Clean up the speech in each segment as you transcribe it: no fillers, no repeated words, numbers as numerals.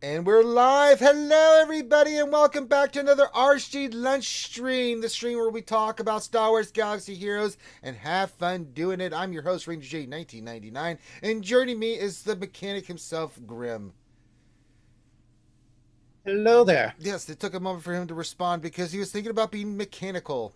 And we're live. Hello, everybody, and welcome back to another RSG lunch stream. The stream where we talk about Star Wars Galaxy heroes and have fun doing it. I'm your host, Ranger J 1999, and joining me is the mechanic himself, Grim. Hello there. Yes, it took a moment for him to respond because he was thinking about being mechanical.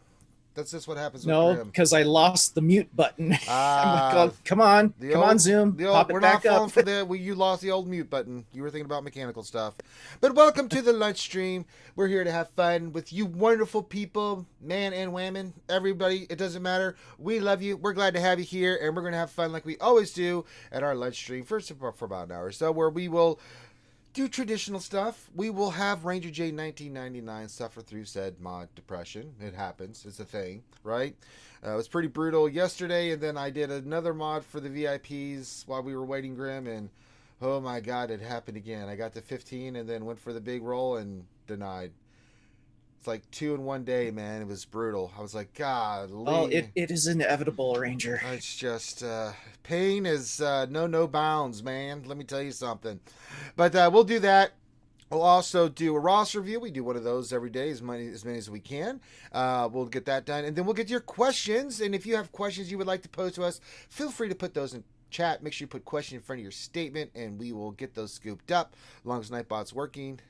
That's just what happens with No, Grim. because I lost the mute button. I'm like, Ah, oh, come on, Zoom, pop we're it not back falling up. for the. You lost the old mute button. You were thinking about mechanical stuff. But welcome to the lunch stream. We're here to have fun with you wonderful people, man and women, everybody. It doesn't matter. We love you. We're glad to have you here, and we're going to have fun like we always do at our lunch stream for about an hour or so, where we will do traditional stuff. We will have Ranger J 1999 suffer through said mod depression. It happens. It's a thing, right? It was pretty brutal yesterday, and then I did another mod for the VIPs while we were waiting, Grim, and oh my god, it happened again. I got to 15 and then went for the big roll and denied. It's like 2 in one day, man. It was brutal. I was like, God, Well, it is inevitable, Ranger. it's just pain is no bounds, man. Let me tell you something. But we'll do that. We'll also do a roster review. We do one of those every day, as many as we can. We'll get that done, and then we'll get to your questions. And if you have questions you would like to pose to us, feel free to put those in chat. Make sure you put question in front of your statement, and we will get those scooped up as long as Nightbot's working.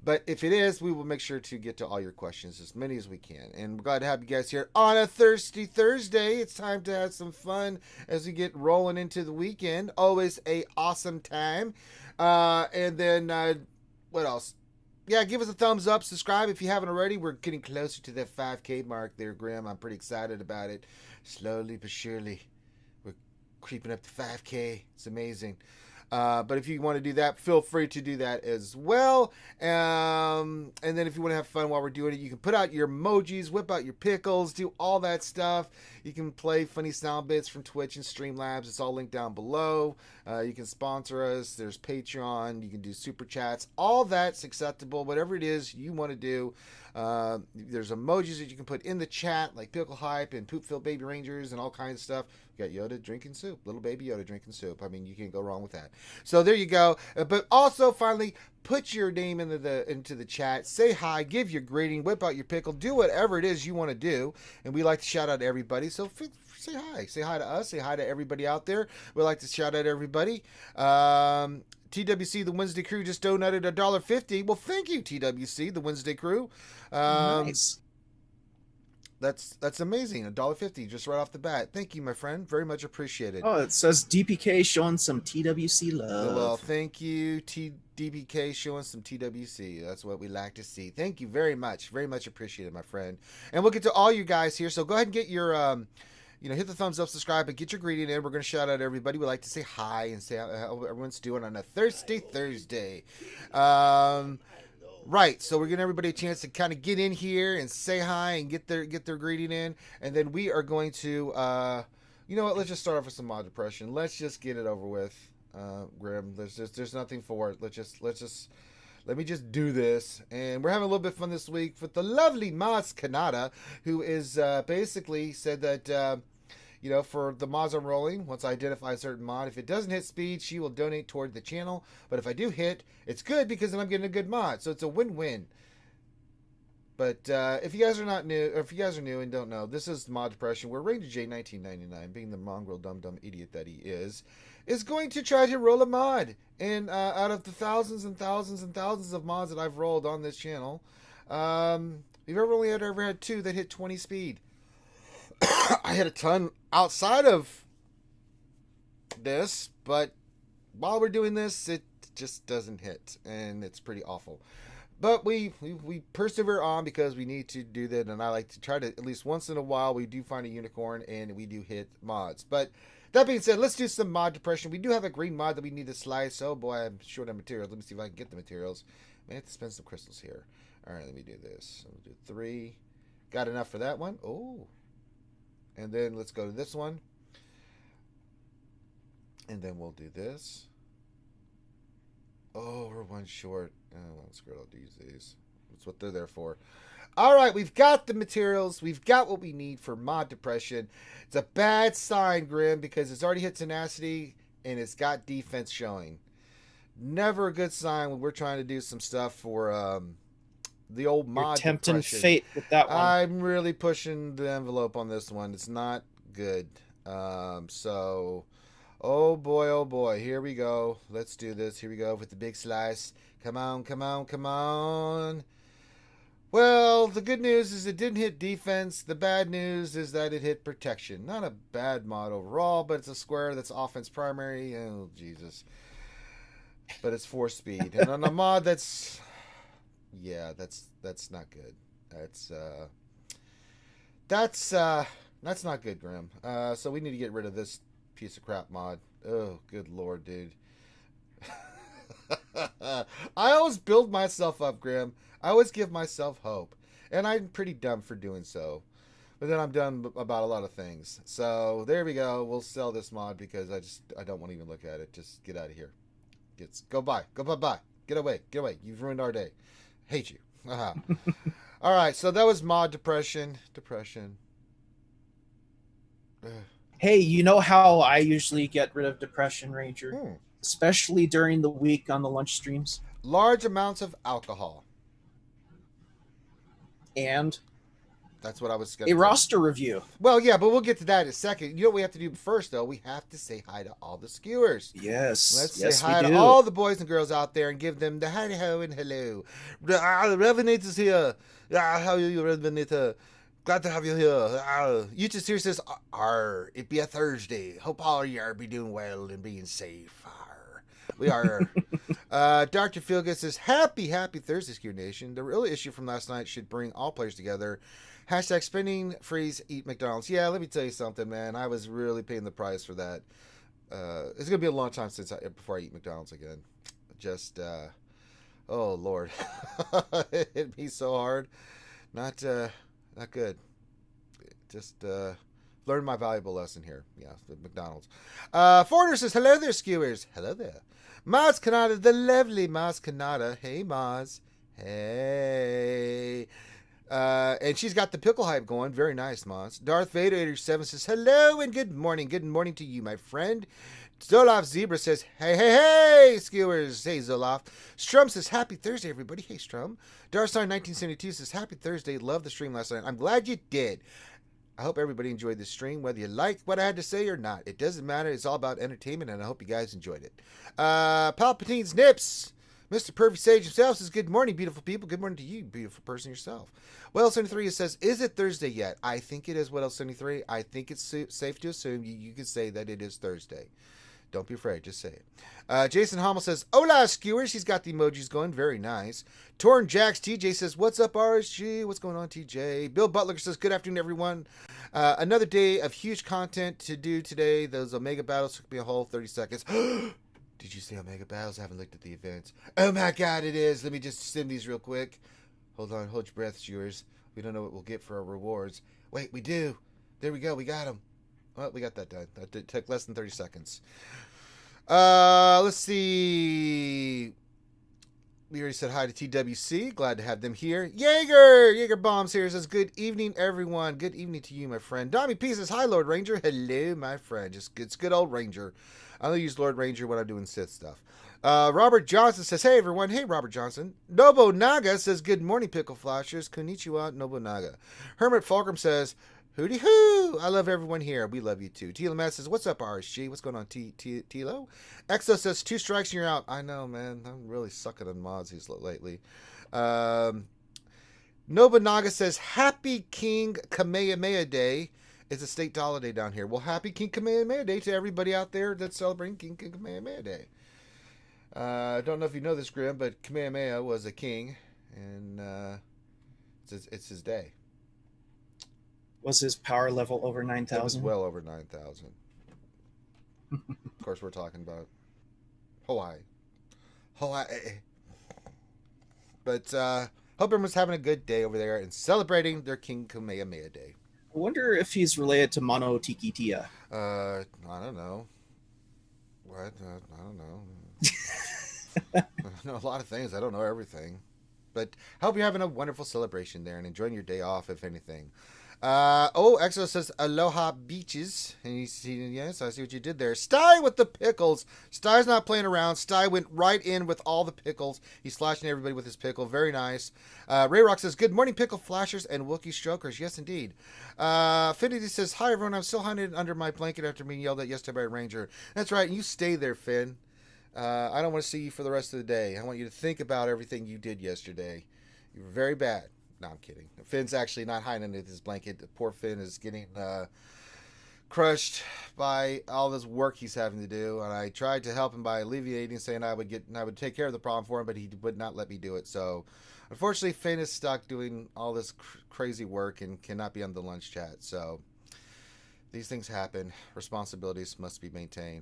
But if it is, we will make sure to get to all your questions, as many as we can. And we're glad to have you guys here on a Thirsty Thursday. It's time to have some fun as we get rolling into the weekend. Always a awesome time. And then, what else? Yeah, give us a thumbs up, subscribe if you haven't already. We're getting closer to that 5K mark there, Grim. I'm pretty excited about it. Slowly but surely, we're creeping up to 5K. It's amazing. But if you want to do that, feel free to do that as well. And then if you want to have fun while we're doing it, you can put out your emojis, whip out your pickles, do all that stuff. You can play funny sound bits from Twitch and Streamlabs. It's all linked down below. You can sponsor us. There's Patreon. You can do super chats. All that's acceptable. Whatever it is you want to do. There's emojis that you can put in the chat, like Pickle Hype and Poopville Baby Rangers and all kinds of stuff. We got Yoda drinking soup, little baby Yoda drinking soup. I mean, you can't go wrong with that. So there you go. But also, finally, put your name into the chat. Say hi, give your greeting, whip out your pickle, do whatever it is you want to do. And we like to shout out to everybody. So say hi. Say hi to us. Say hi to everybody out there. We like to shout out everybody. TWC, the Wednesday crew, just donated $1.50. Well, thank you, TWC, the Wednesday crew. Nice. That's amazing. $1.50 just right off the bat. Thank you, my friend. Very much appreciated. Oh, it says DPK showing some TWC love. Well, thank you, DBK, showing some TWC. That's what we like to see. Thank you very much. Very much appreciated, my friend. And we'll get to all you guys here. So go ahead and get your hit the thumbs up, subscribe, and get your greeting in. We're going to shout out everybody. We like to say hi and say how everyone's doing on a Thirsty Thursday. Right, so we're giving everybody a chance to kind of get in here and say hi and get their greeting in, and then we are going to, you know what? Let's just start off with some mod depression. Let's just get it over with, Grim. There's nothing for it. Let me just do this. And we're having a little bit of fun this week with the lovely Mods Kanata, who is basically said that, for the mods I'm rolling, once I identify a certain mod, if it doesn't hit speed, she will donate toward the channel. But if I do hit, it's good because then I'm getting a good mod. So it's a win-win. But if you guys are not new, or if you guys are new and don't know, this is Mod Depression, where Ranger J 1999, being the mongrel dumb idiot that he is going to try to roll a mod. And out of the thousands and thousands and thousands of mods that I've rolled on this channel, we've ever had 2 that hit 20 speed. I had a ton outside of this, but while we're doing this, it just doesn't hit, and it's pretty awful. But we persevere on because we need to do that, and I like to try to, at least once in a while, we do find a unicorn, and we do hit mods. But that being said, let's do some mod depression. We do have a green mod that we need to slice. Oh boy, I'm short on materials. Let me see if I can get the materials. I have to spend some crystals here. All right, let me do this. I'll do 3. Got enough for that one. Oh. And then let's go to this one. And then we'll do this. Oh, we're 1 short. Oh, well, screw it. I'll use these. That's what they're there for. All right, we've got the materials. We've got what we need for mod depression. It's a bad sign, Grim, because it's already hit tenacity and it's got defense showing. Never a good sign when we're trying to do some stuff for the old mod. You're tempting depression. fate with that one. I'm really pushing the envelope on this one. It's not good. So, oh boy, here we go. Let's do this. Here we go with the big slice. Come on, come on, come on. Well, the good news is it didn't hit defense. The bad news is that it hit protection. Not a bad mod overall, but it's a square that's offense primary. Oh, Jesus. But it's 4 speed. And on a mod that's... Yeah, that's not good. That's not good, Grim. So we need to get rid of this piece of crap mod. Oh, good lord, dude. I always build myself up, Grim. I always give myself hope. And I'm pretty dumb for doing so. But then I'm dumb about a lot of things. So there we go. We'll sell this mod because I don't want to even look at it. Just get out of here. Go bye. Go bye-bye. Get away. Get away. You've ruined our day. Hate you. All right. So that was mod depression. Hey, you know how I usually get rid of depression, Ranger? Especially during the week on the lunch streams? Large amounts of alcohol. And that's what I was going to do. Roster review. Well, yeah, but we'll get to that in a second. You know what we have to do first, though? We have to say hi to all the skewers. Yes. Let's say hi to all the boys and girls out there and give them the hi-ho and hello. The Revenator's here. How are you, Revenator? Glad to have you here. You just here says, it be a Thursday. Hope all of you are be doing well and being safe. We are. Dr. Feelgood says, happy Thursday, Skewed Nation. The real issue from last night should bring all players together. Hashtag spending, freeze, eat McDonald's. Yeah, let me tell you something, man. I was really paying the price for that. It's going to be a long time before I eat McDonald's again. Just, oh, Lord. It hit me so hard. Not good. Just, learned my valuable lesson here. Yeah, McDonald's. Foreigner says, hello there, skewers. Hello there. Maz Kanata, the lovely Maz Kanata. Hey, Maz. Hey. And she's got the pickle hype going. Very nice, Maz. Darth Vader 87 says, hello and good morning. Good morning to you, my friend. Zoloff Zebra says, hey, skewers. Hey, Zoloff. Strum says, happy Thursday, everybody. Hey, Strum. Darstein 1972 says, happy Thursday. Love the stream last night. I'm glad you did. I hope everybody enjoyed this stream, whether you liked what I had to say or not. It doesn't matter. It's all about entertainment, and I hope you guys enjoyed it. Palpatine's Nips. Mr. Perfect Sage himself says, good morning, beautiful people. Good morning to you, beautiful person yourself. Well, 73 says, is it Thursday yet? I think it is, Well 73. I think it's safe to assume you can say that it is Thursday. Don't be afraid. Just say it. Jason Hommel says, hola, skewers. He's got the emojis going. Very nice. Torn Jacks TJ says, what's up, RSG? What's going on, TJ? Bill Butler says, good afternoon, everyone. Another day of huge content to do today. Those Omega battles took me a whole 30 seconds. Did you say Omega battles? I haven't looked at the events. Oh, my God, it is. Let me just sim these real quick. Hold on. Hold your breath, skewers. We don't know what we'll get for our rewards. Wait, we do. There we go. We got them. Well, we got that done. That took less than 30 seconds. Let's see. We already said hi to TWC. Glad to have them here. Jaeger Bombs here says, good evening, everyone. Good evening to you, my friend. Dommy P says, hi, Lord Ranger. Hello, my friend. It's good old Ranger. I only use Lord Ranger when I'm doing Sith stuff. Robert Johnson says, hey, everyone. Hey, Robert Johnson. Nobunaga says, good morning, Pickle Flashers. Konnichiwa, Nobunaga. Hermit Fulcrum says, hooty hoo! I love everyone here. We love you too. Tilo Matt says, what's up, RSG? What's going on, Tilo? Exo says, 2 strikes and you're out. I know, man. I'm really sucking on mods lately. Nobunaga says, happy King Kamehameha Day. It's a state holiday down here. Well, happy King Kamehameha Day to everybody out there that's celebrating King Kamehameha Day. I don't know if you know this, Grim, but Kamehameha was a king, and it's his day. Was his power level over 9,000? It was well over 9,000. Of course, we're talking about Hawaii. But hope everyone's having a good day over there and celebrating their King Kamehameha Day. I wonder if he's related to Mono Tiki Tia. I don't know. What? I don't know. I know a lot of things. I don't know everything. But I hope you're having a wonderful celebration there and enjoying your day off, if anything. Exo says Aloha Beaches. And yes, I see what you did there. Sty with the pickles. Sty's not playing around. Sty went right in with all the pickles. He's slashing everybody with his pickle. Very nice. Ray Rock says, good morning, pickle flashers and Wookiee strokers. Yes, indeed. Finity says, hi, everyone. I'm still hunted under my blanket after being yelled at yesterday by a ranger. That's right. You stay there, Finn. I don't want to see you for the rest of the day. I want you to think about everything you did yesterday. You were very bad. No, I'm kidding. Finn's actually not hiding under his blanket. Poor Finn is getting crushed by all this work he's having to do, and I tried to help him by alleviating, saying I would take care of the problem for him, but he would not let me do it. So, unfortunately, Finn is stuck doing all this crazy work and cannot be on the lunch chat. So, these things happen. Responsibilities must be maintained.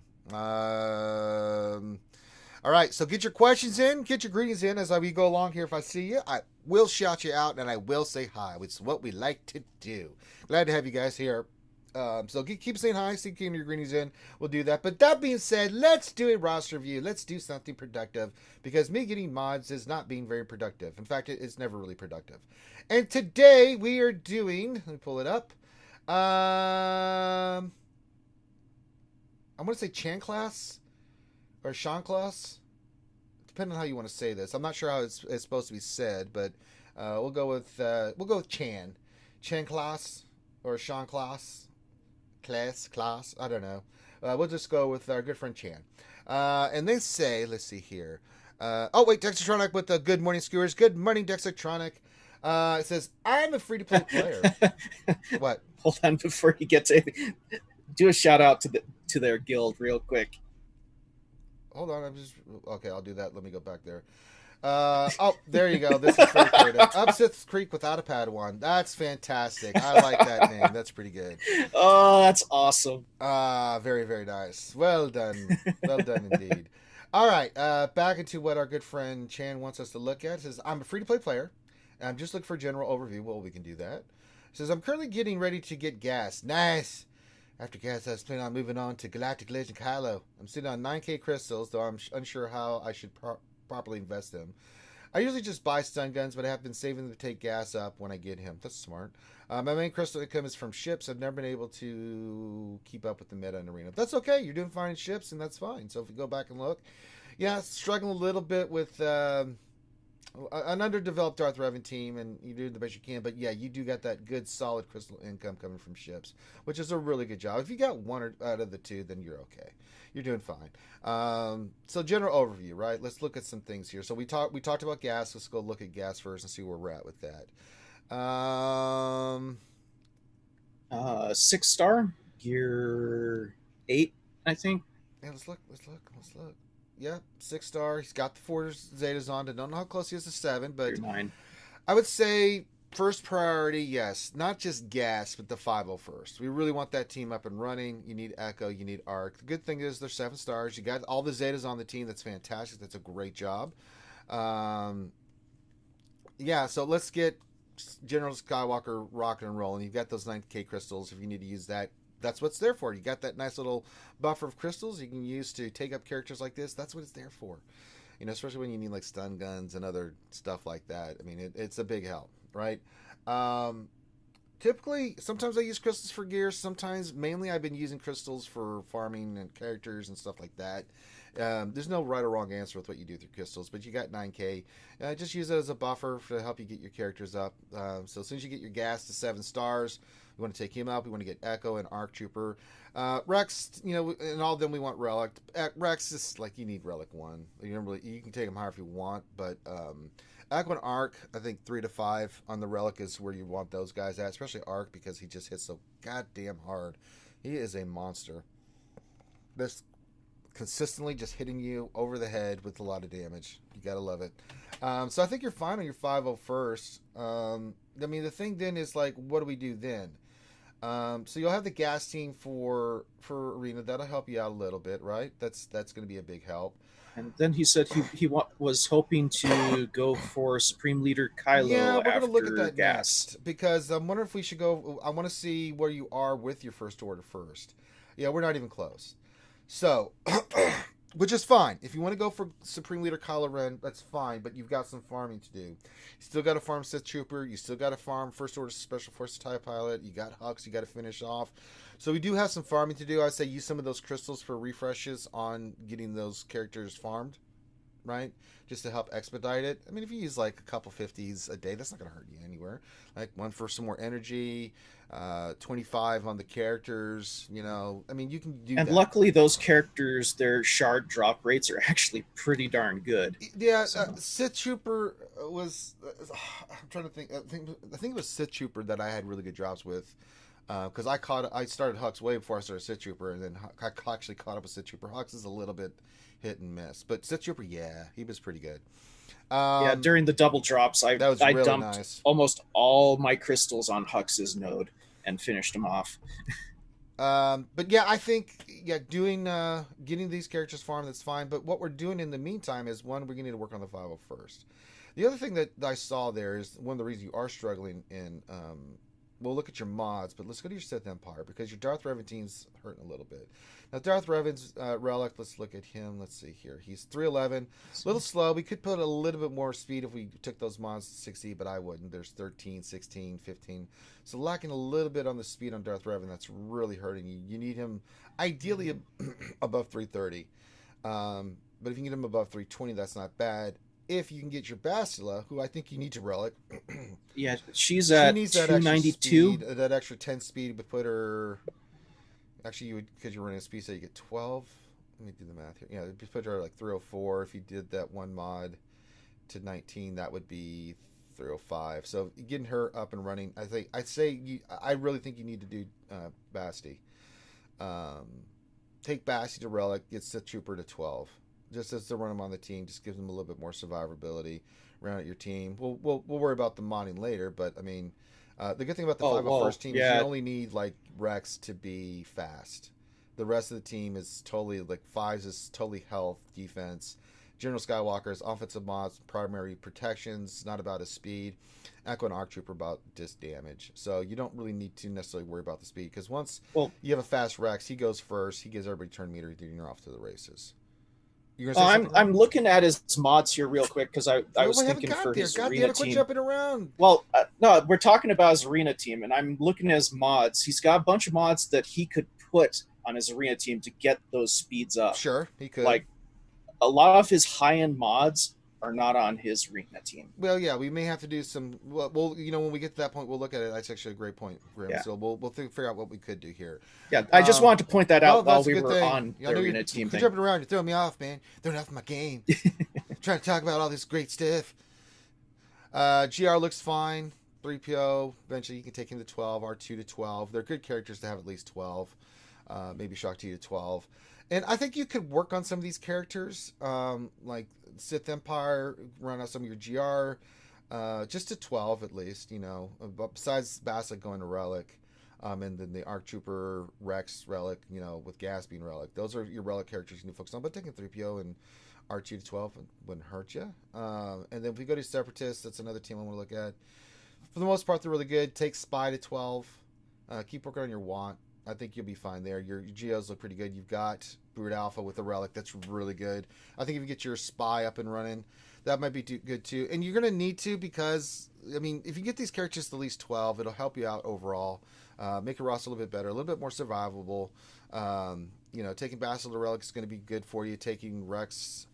All right, so get your questions in, get your greetings in as we go along here. If I see you, I will shout you out, and I will say hi. It's what we like to do. Glad to have you guys here. So keep saying hi, keep your greetings in. We'll do that. But that being said, let's do a roster review. Let's do something productive, because me getting mods is not being very productive. In fact, it's never really productive. And today we are doing, let me pull it up. I'm going to say Chan class. Or Sean class, depending on how you want to say this. I'm not sure how it's supposed to be said, but we'll go with Chan class, or Sean class. I don't know. We'll just go with our good friend Chan. And they say, let's see here. Dextronic with the good morning skewers. Good morning, Dextronic. It says, I'm a free to play player. What? Hold on before you get to do a shout out to their guild real quick. Hold on, I'll do that. Let me go back there. There you go. This is very creative. Upsith Creek without a Padawan. That's fantastic. I like that name. That's pretty good. Oh, that's awesome. Very, very nice. Well done. Well done indeed. All right, back into what our good friend Chan wants us to look at. It says, I'm a free-to-play player, and I'm just looking for a general overview. Well, we can do that. It says, I'm currently getting ready to get gas. Nice. After gas, I was planning on moving on to Galactic Legend Kylo. I'm sitting on 9k crystals, though I'm unsure how I should properly invest them. I usually just buy stun guns, but I have been saving them to take gas up when I get him. That's smart. My main crystal income is from ships. I've never been able to keep up with the meta in arena. That's okay. You're doing fine in ships, and that's fine. So if you go back and look, yeah, struggling a little bit with an underdeveloped Darth Revan team, and you do the best you can, but yeah, you do got that good solid crystal income coming from ships, which is a really good job. If you got one out of the two, then you're okay. You're doing fine. So general overview, right? Let's look at some things here. So we talked about gas. Let's go look at gas first and see where we're at with that. 6-star gear 8, I think. Yeah, let's look. Yeah, 6-star. He's got the 4 Zetas on. I don't know how close he is to 7, but 9. I would say first priority, yes. Not just gas, but the 501st. We really want that team up and running. You need Echo. You need Arc. The good thing is they're 7 stars. You got all the Zetas on the team. That's fantastic. That's a great job. Yeah, so let's get General Skywalker rocking and rolling. You've got those 9k crystals. If you need to use that, that's what it's there for. You got that nice little buffer of crystals you can use to take up characters like this. That's what it's there for. You know, especially when you need like stun guns and other stuff like that. I mean, it's a big help, right? Typically, sometimes I use crystals for gear. Sometimes, mainly, I've been using crystals for farming and characters and stuff like that. There's no right or wrong answer with what you do through crystals, but you got 9k. Just use it as a buffer to help you get your characters up. So as soon as you get your gas to 7 stars, we want to take him up. We want to get Echo and Arc Trooper. Rex, you know, and all of them we want Relic. Rex is like, you need Relic 1. You can take him higher if you want, but Echo and Arc, I think 3 to 5 on the Relic is where you want those guys at, especially Arc because he just hits so goddamn hard. He is a monster. This consistently just hitting you over the head with a lot of damage. You gotta love it. So I think you're fine on your 501st. I mean, the thing then is like, what do we do then? So you'll have the gas team for arena. That'll help you out a little bit, right? That's going to be a big help. And then he said he was hoping to go for Supreme Leader Kylo. Yeah, we're going to look at that gas next, because I'm wondering if we should go. I want to see where you are with your first order first. Yeah, we're not even close. So Which is fine. If you want to go for Supreme Leader Kylo Ren, that's fine, but you've got some farming to do. You still got to farm Sith Trooper. You still got to farm First Order Special Forces TIE Pilot. You got Hux. You got to finish off. So we do have some farming to do. I say use some of those crystals for refreshes on getting those characters farmed, right? Just to help expedite it. I mean, if you use like a couple 50s a day, that's not going to hurt you anywhere. Like one for some more energy, 25 on the characters, you know. I mean, you can do and that. Luckily, those characters, their shard drop rates are actually pretty darn good. Yeah, Sith Trooper was. I'm trying to think. I think it was Sith Trooper that I had really good drops with. Because I started Hux way before I started Sith Trooper, and then I actually caught up with Sith Trooper. Hux is a little bit hit and miss, but Sith Trooper, yeah, he was pretty good. Yeah, during the double drops, I really dumped nice. almost all my crystals on Hux's node and finished him off. But yeah, I think doing getting these characters farmed, that's fine. But what we're doing in the meantime is, one, we're going to work on the 501st. The other thing that I saw there is one of the reasons you are struggling in. We'll look at your mods, but let's go to your Sith Empire, because your Darth Revan team's hurting a little bit. Now, Darth Revan's relic, let's look at him. Let's see here. He's 311. A little slow. We could put a little bit more speed if we took those mods to 60, but I wouldn't. There's 13, 16, 15. So lacking a little bit on the speed on Darth Revan. That's really hurting you. You need him ideally above 330. But if you can get him above 320, that's not bad. If you can get your Bastila, who I think you need to relic. Yeah, she's at 292. That extra 10 speed would put her. Actually, you would, because you're running a speed, so you get 12. Let me do the math here. Yeah, it'd put her like 304. If you did that one mod to 19, that would be 305. So getting her up and running, I really think you need to do Basti. Take Basti to relic, get Sith Trooper to 12. Just as to run them on the team, just gives them a little bit more survivability around at your team. We'll worry about the modding later, but I mean, the good thing about the 501st team is you only need like Rex to be fast. The rest of the team is totally like fives is totally health, defense. General Skywalker's offensive mods, primary protections, not about his speed. Echo and ARC Trooper about disc damage. So you don't really need to necessarily worry about the speed, because once you have a fast Rex, he goes first. He gives everybody turn meter, and you're off to the races. I'm looking at his mods here real quick, because I was thinking for his arena team. Jumping around. Well, no, we're talking about his arena team, and I'm looking at his mods. He's got a bunch of mods that he could put on his arena team to get those speeds up. Sure, he could. Like, a lot of his high-end mods are not on his arena team. Well, yeah, we may have to do some. Well, when we get to that point, we'll look at it. That's actually a great point, Grim. Yeah. So we'll figure out what we could do here. Yeah, I just wanted to point that out while we were on the arena team thing. You're jumping around. You're throwing me off, man. Throwing off my game. Trying to talk about all this great stuff. GR looks fine. 3PO. Eventually, you can take him to 12. R2 to 12. They're good characters to have at least 12. Maybe Shock T to 12. And I think you could work on some of these characters, like Sith Empire, run out some of your GR, just to 12 at least, besides Bassett going to Relic, and then the ARC Trooper, Rex, Relic, with Gas being Relic. Those are your Relic characters you need to focus on, but taking 3PO and R2 to 12 wouldn't hurt you. And then if we go to Separatists, that's another team I want to look at. For the most part, they're really good. Take Spy to 12. Keep working on your Want. I think you'll be fine there. Your Geos look pretty good. You've got Brood Alpha with the Relic. That's really good. I think if you get your Spy up and running, that might be good too. And you're going to need to, because, I mean, if you get these characters to at least 12, it'll help you out overall. Make your roster a little bit better, a little bit more survivable. Taking Basil to Relic is going to be good for you. Taking Rex,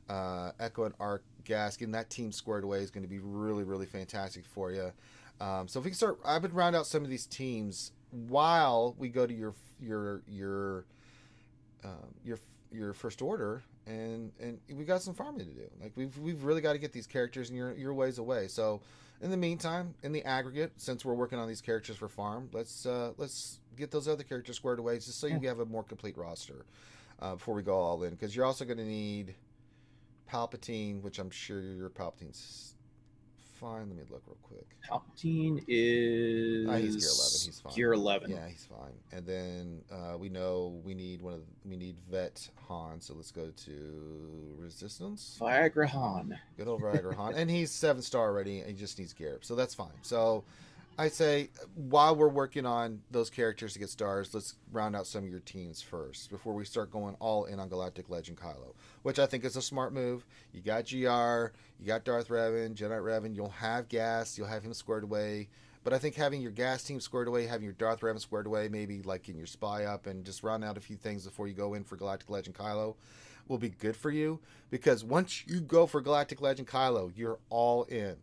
Echo, and Arc Gas, getting that team squared away is going to be really, really fantastic for you. So if we can start, I would round out some of these teams while we go to your first order, and we got some farming to do. Like we've really got to get these characters, and you're ways away. So in the meantime, in the aggregate, since we're working on these characters for farm, let's get those other characters squared away, just so you have a more complete roster before we go all in. Because you're also going to need Palpatine, which I'm sure your Palpatine's fine. Let me look real quick. Palpatine is he's gear 11. He's fine. Gear 11. Yeah, he's fine. And then we know we need Vet Han. So let's go to Resistance. Viagra Han. Good old Viagra Han, and he's 7-star already. And he just needs gear, so that's fine. So I say while we're working on those characters to get stars, let's round out some of your teams first before we start going all in on Galactic Legend Kylo, which I think is a smart move. You got GR, you got Darth Revan, Jedi Revan. You'll have Gas, you'll have him squared away. But I think having your Gas team squared away, having your Darth Revan squared away, maybe like getting your spy up and just round out a few things before you go in for Galactic Legend Kylo will be good for you, because once you go for Galactic Legend Kylo, you're all in.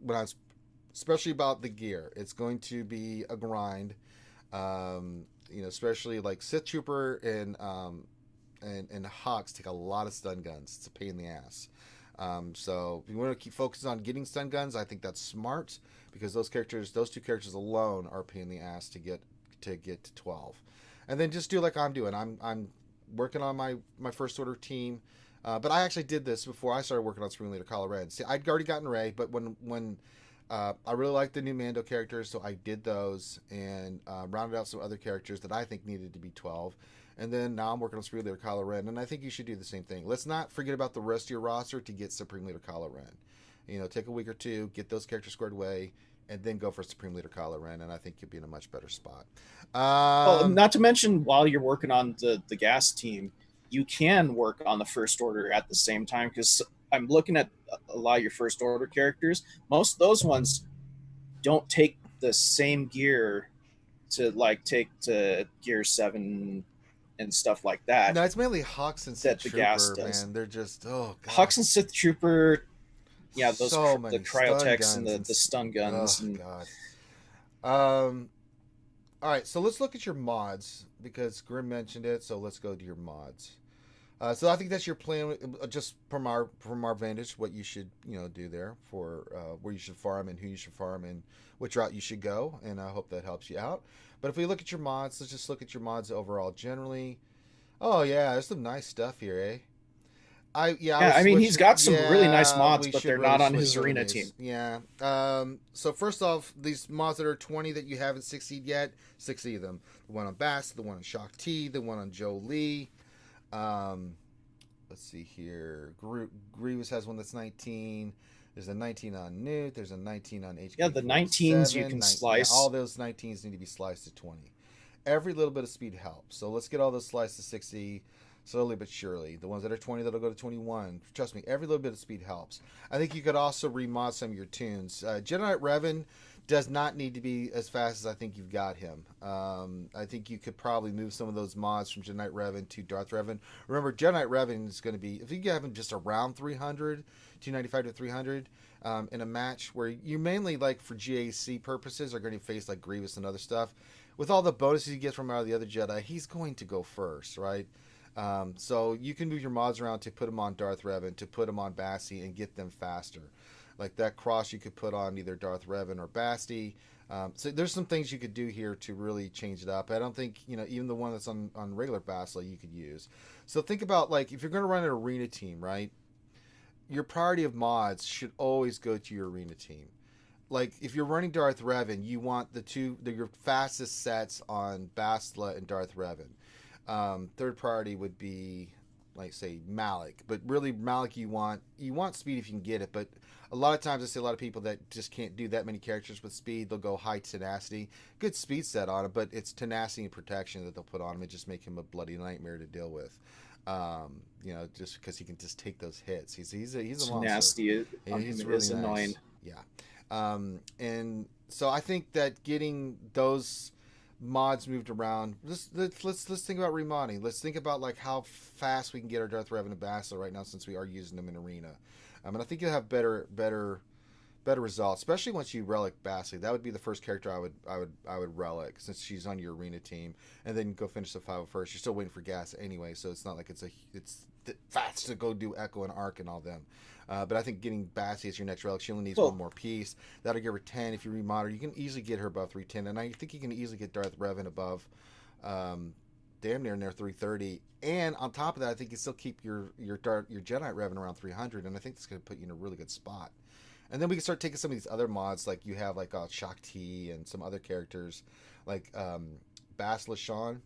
When I was especially about the gear, it's going to be a grind. Especially like Sith Trooper and Hawks take a lot of stun guns. It's a pain in the ass. So if you want to keep focusing on getting stun guns, I think that's smart, because those two characters alone are a pain in the ass to get to 12. And then just do like I'm doing. I'm working on my first order team. But I actually did this before I started working on Supreme Leader Kylo Ren. See, I'd already gotten Rey, but when I really liked the new Mando characters, so I did those and rounded out some other characters that I think needed to be 12. And then now I'm working on Supreme Leader Kylo Ren, and I think you should do the same thing. Let's not forget about the rest of your roster to get Supreme Leader Kylo Ren. Take a week or two, get those characters squared away, and then go for Supreme Leader Kylo Ren, and I think you'll be in a much better spot. Well, not to mention, while you're working on the gas team, you can work on the First Order at the same time, because I'm looking at a lot of your First Order characters. Most of those ones don't take the same gear to take to Gear 7 and stuff like that. No, it's mainly Hawks and Sith Trooper, man. They're just, oh god. Hawks and Sith Trooper, yeah, those so the cryotechs and the stun guns. Oh god. All right, so let's look at your mods, because Grim mentioned it. So let's go to your mods. So I think that's your plan, just from our vantage, what you should do there for where you should farm and who you should farm and which route you should go, and I hope that helps you out. But if we look at your mods, let's just look at your mods overall generally. Oh yeah, there's some nice stuff here, eh? I mean, he's got some really nice mods, but they're not on his arena team. Yeah. So first off, these mods that are 20 that you haven't succeed yet, 60 of them. The one on Bass, the one on Shock T, the one on Jolie. Let's see here. Grievous has one that's 19. There's a 19 on Newt. There's a 19 on HK. Yeah, the 19s you can slice. All those 19s need to be sliced to 20. Every little bit of speed helps. So let's get all those sliced to 60 slowly but surely. The ones that are 20, that'll go to 21. Trust me, every little bit of speed helps. I think you could also remod some of your tunes. Jedi Knight Revan does not need to be as fast as I think you've got him. I think you could probably move some of those mods from Jedi Knight Revan to Darth Revan. Remember, Jedi Knight Revan is going to be, if you have him just around 300, 295 to 300, in a match where you mainly, like for GAC purposes, are going to face like Grievous and other stuff. With all the bonuses you get from out of the other Jedi, he's going to go first, right? So you can move your mods around to put him on Darth Revan, to put him on Basti, and get them faster. Like that cross you could put on either Darth Revan or Basti. So there's some things you could do here to really change it up. I don't think, even the one that's on regular Bastila you could use. So think about, like, if you're going to run an arena team, right? Your priority of mods should always go to your arena team. Like, if you're running Darth Revan, you want your fastest sets on Bastila and Darth Revan. Third priority would be, like, say, Malik. But really, Malik, you want speed if you can get it. But a lot of times I see a lot of people that just can't do that many characters with speed. They'll go high tenacity. Good speed set on it, but it's tenacity and protection that they'll put on him. It just make him a bloody nightmare to deal with. Just because he can just take those hits. He's a monster. Nasty. He's really nice. Annoying. Yeah. And so I think that getting those mods moved around, let's think about remodding. Let's think about, like, how fast we can get our Darth Revan and Bastila right now, since we are using them in arena. And I think you'll have better results, especially once you relic Bastila. That would be the first character I would relic, since she's on your arena team, and then go finish the 501st. You're still waiting for gas anyway, so it's not like it's fast to go do Echo and Arc and all them. But I think getting Bastila as your next relic, she only needs one more piece. That'll give her 10. If you remodel, you can easily get her above 310, and I think you can easily get Darth Revan above damn near 330. And on top of that, I think you still keep your Jedi Revan around 300, and I think that's going to put you in a really good spot. And then we can start taking some of these other mods, like you have like Shock T and some other characters like Bastila Sean.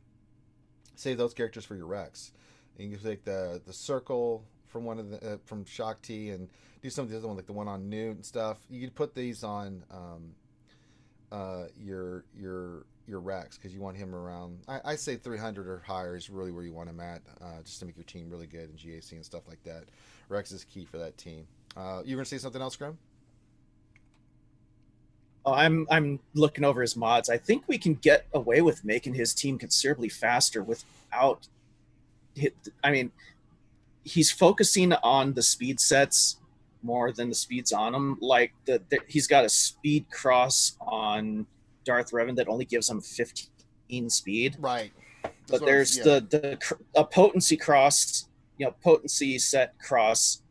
Save those characters for your Rex. And you can take the circle from one of the from Shock T and do some of the other ones, like the one on Newt and stuff. You could put these on your Rex, because you want him around. I say 300 or higher is really where you want him at, just to make your team really good in GAC and stuff like that. Rex is key for that team. You gonna say something else, Grim? Oh, I'm looking over his mods. I think we can get away with making his team considerably faster without. I mean, he's focusing on the speed sets more than the speeds on him. Like he's got a speed cross on Darth Revan that only gives him 15 speed. Right. But there's a potency cross, potency set cross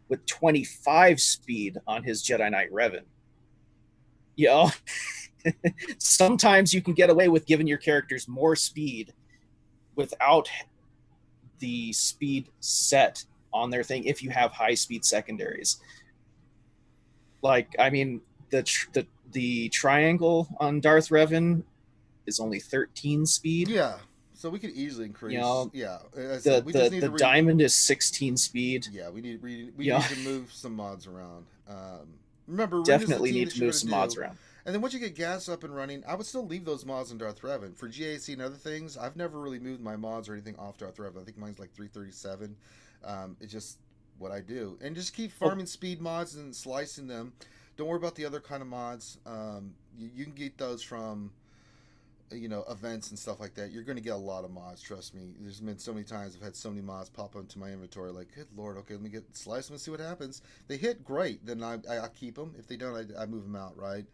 with 25 speed on his Jedi Knight Revan. Sometimes you can get away with giving your characters more speed without the speed set on their thing if you have high speed secondaries. Like, I mean, the triangle on Darth Revan is only 13 speed. Yeah. So we could easily increase. The diamond is 16 speed. Yeah, we need to move some mods around. Remember, definitely need to move some mods around. And then once you get gas up and running, I would still leave those mods in Darth Revan. For GAC and other things, I've never really moved my mods or anything off Darth Revan. I think mine's like 337. It's just what I do. And just keep farming speed mods and slicing them. Don't worry about the other kind of mods. You can get those from events and stuff like that. You're going to get a lot of mods, trust me. There's been so many times I've had so many mods pop into my inventory, like, good lord, okay, let me slice them and see what happens. They hit, great, then I keep them. If they don't, I move them out, right?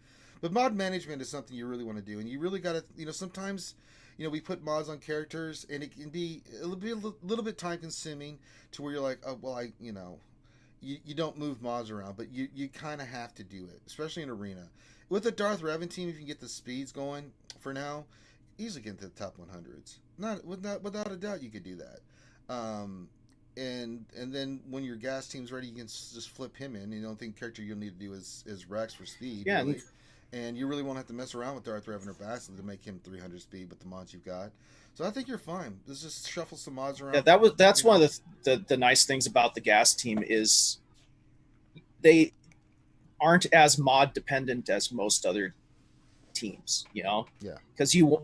But mod management is something you really want to do, and you really got to, sometimes, we put mods on characters, and it'll be a little bit time consuming to where you're like, oh, well, you don't move mods around, but you kind of have to do it, especially in Arena. With the Darth Revan team, if you can get the speeds going for now, easily get into the top 100s. Without a doubt, you could do that. And then when your gas team's ready, you can just flip him in. You don't think character you'll need to do is Rex for speed. Yeah. Really. And you really won't have to mess around with Darth Revan or Bastila to make him 300 speed with the mods you've got. So I think you're fine. Let's just shuffle some mods around. Yeah, that's one of the nice things about the gas team is they aren't as mod dependent as most other teams, Yeah. Because you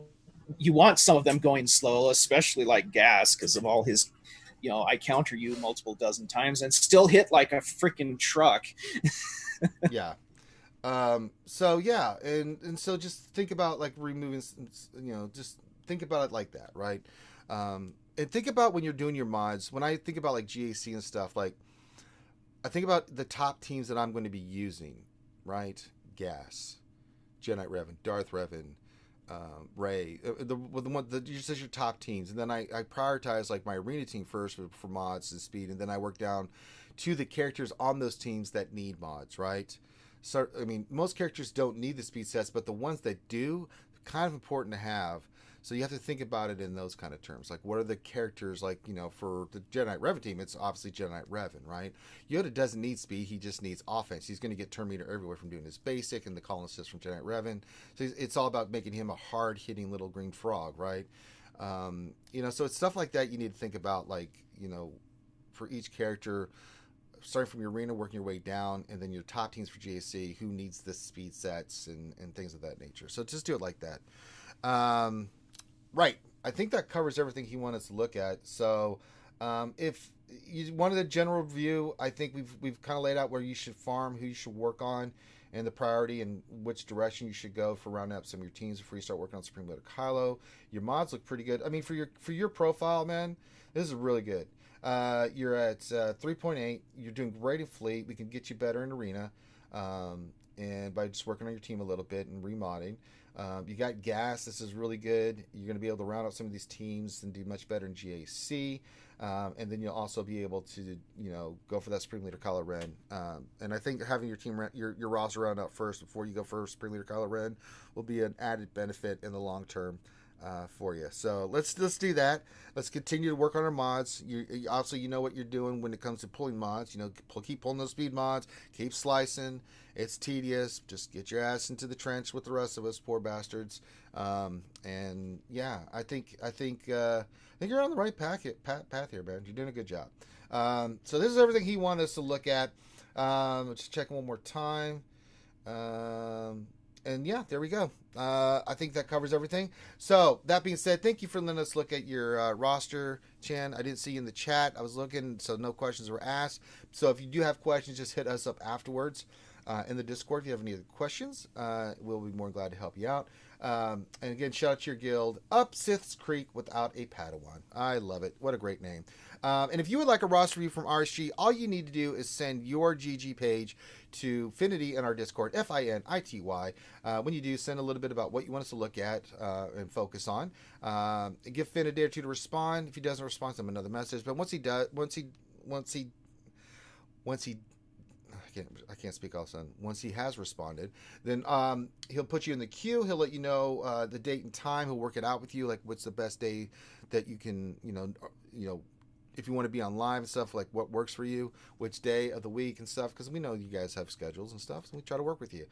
want some of them going slow, especially like gas, because of all his, I counter you multiple dozen times and still hit like a freaking truck. Yeah. So yeah, and so just think about like removing, just think about it like that, right? And think about when you're doing your mods. When I think about like GAC and stuff, like I think about the top teams that I'm going to be using, right? Gas, Jedi Knight Revan, Darth Revan, Rey, the one that just as your top teams, and then I prioritize like my arena team first for mods and speed, and then I work down to the characters on those teams that need mods, right? So I mean, most characters don't need the speed sets, but the ones that do, kind of important to have. So you have to think about it in those kind of terms. Like, what are the characters, like, for the Jedi Knight Revan team, it's obviously Jedi Knight Revan, right? Yoda doesn't need speed, he just needs offense. He's going to get turn meter everywhere from doing his basic and the call assist from Jedi Knight Revan. So it's all about making him a hard-hitting little green frog, right? So it's stuff like that you need to think about, like, for each character, starting from your arena, working your way down, and then your top teams for GAC, who needs the speed sets and things of that nature. So just do it like that. Right. I think that covers everything he wanted us to look at. So if you wanted a general view, I think we've kind of laid out where you should farm, who you should work on, and the priority and which direction you should go for rounding up some of your teams before you start working on Supreme Leader Kylo. Your mods look pretty good. I mean, for your profile, man, this is really good. You're at 3.8. You're doing great in fleet. We can get you better in arena, and by just working on your team a little bit and remodding. You got gas. This is really good. You're going to be able to round out some of these teams and do much better in GAC. And then you'll also be able to, go for that Supreme Leader Kylo Ren. And I think having your team, your roster round out first before you go for Supreme Leader Kylo Ren will be an added benefit in the long term for you. So let's do that. Let's continue to work on our mods. You obviously you know what you're doing when it comes to pulling mods. Keep pulling those speed mods. Keep slicing. It's tedious. Just get your ass into the trench with the rest of us, poor bastards. And yeah, I think you're on the right path here, man. You're doing a good job. So this is everything he wanted us to look at. Just checking one more time. And yeah, there we go. I think that covers everything. So that being said, thank you for letting us look at your roster, Chan. I didn't see you in the chat. I was looking, so no questions were asked. So if you do have questions, just hit us up afterwards in the Discord. If you have any other questions, we'll be more than glad to help you out. And again, shout out to your guild, Up Sith's Creek Without a Padawan. I love it. What a great name. And if you would like a roster review from RSG, all you need to do is send your GG page to Finity in our Discord, Finity. When you do, send a little bit about what you want us to look at and focus on. Give Finn a day or two to respond. If he doesn't respond, send him another message. But once he I can't speak all of a sudden. Once he has responded, then he'll put you in the queue. He'll let you know the date and time. He'll work it out with you, like what's the best day that you can, if you want to be on live and stuff, like what works for you, which day of the week and stuff, because we know you guys have schedules and stuff, so we try to work with you.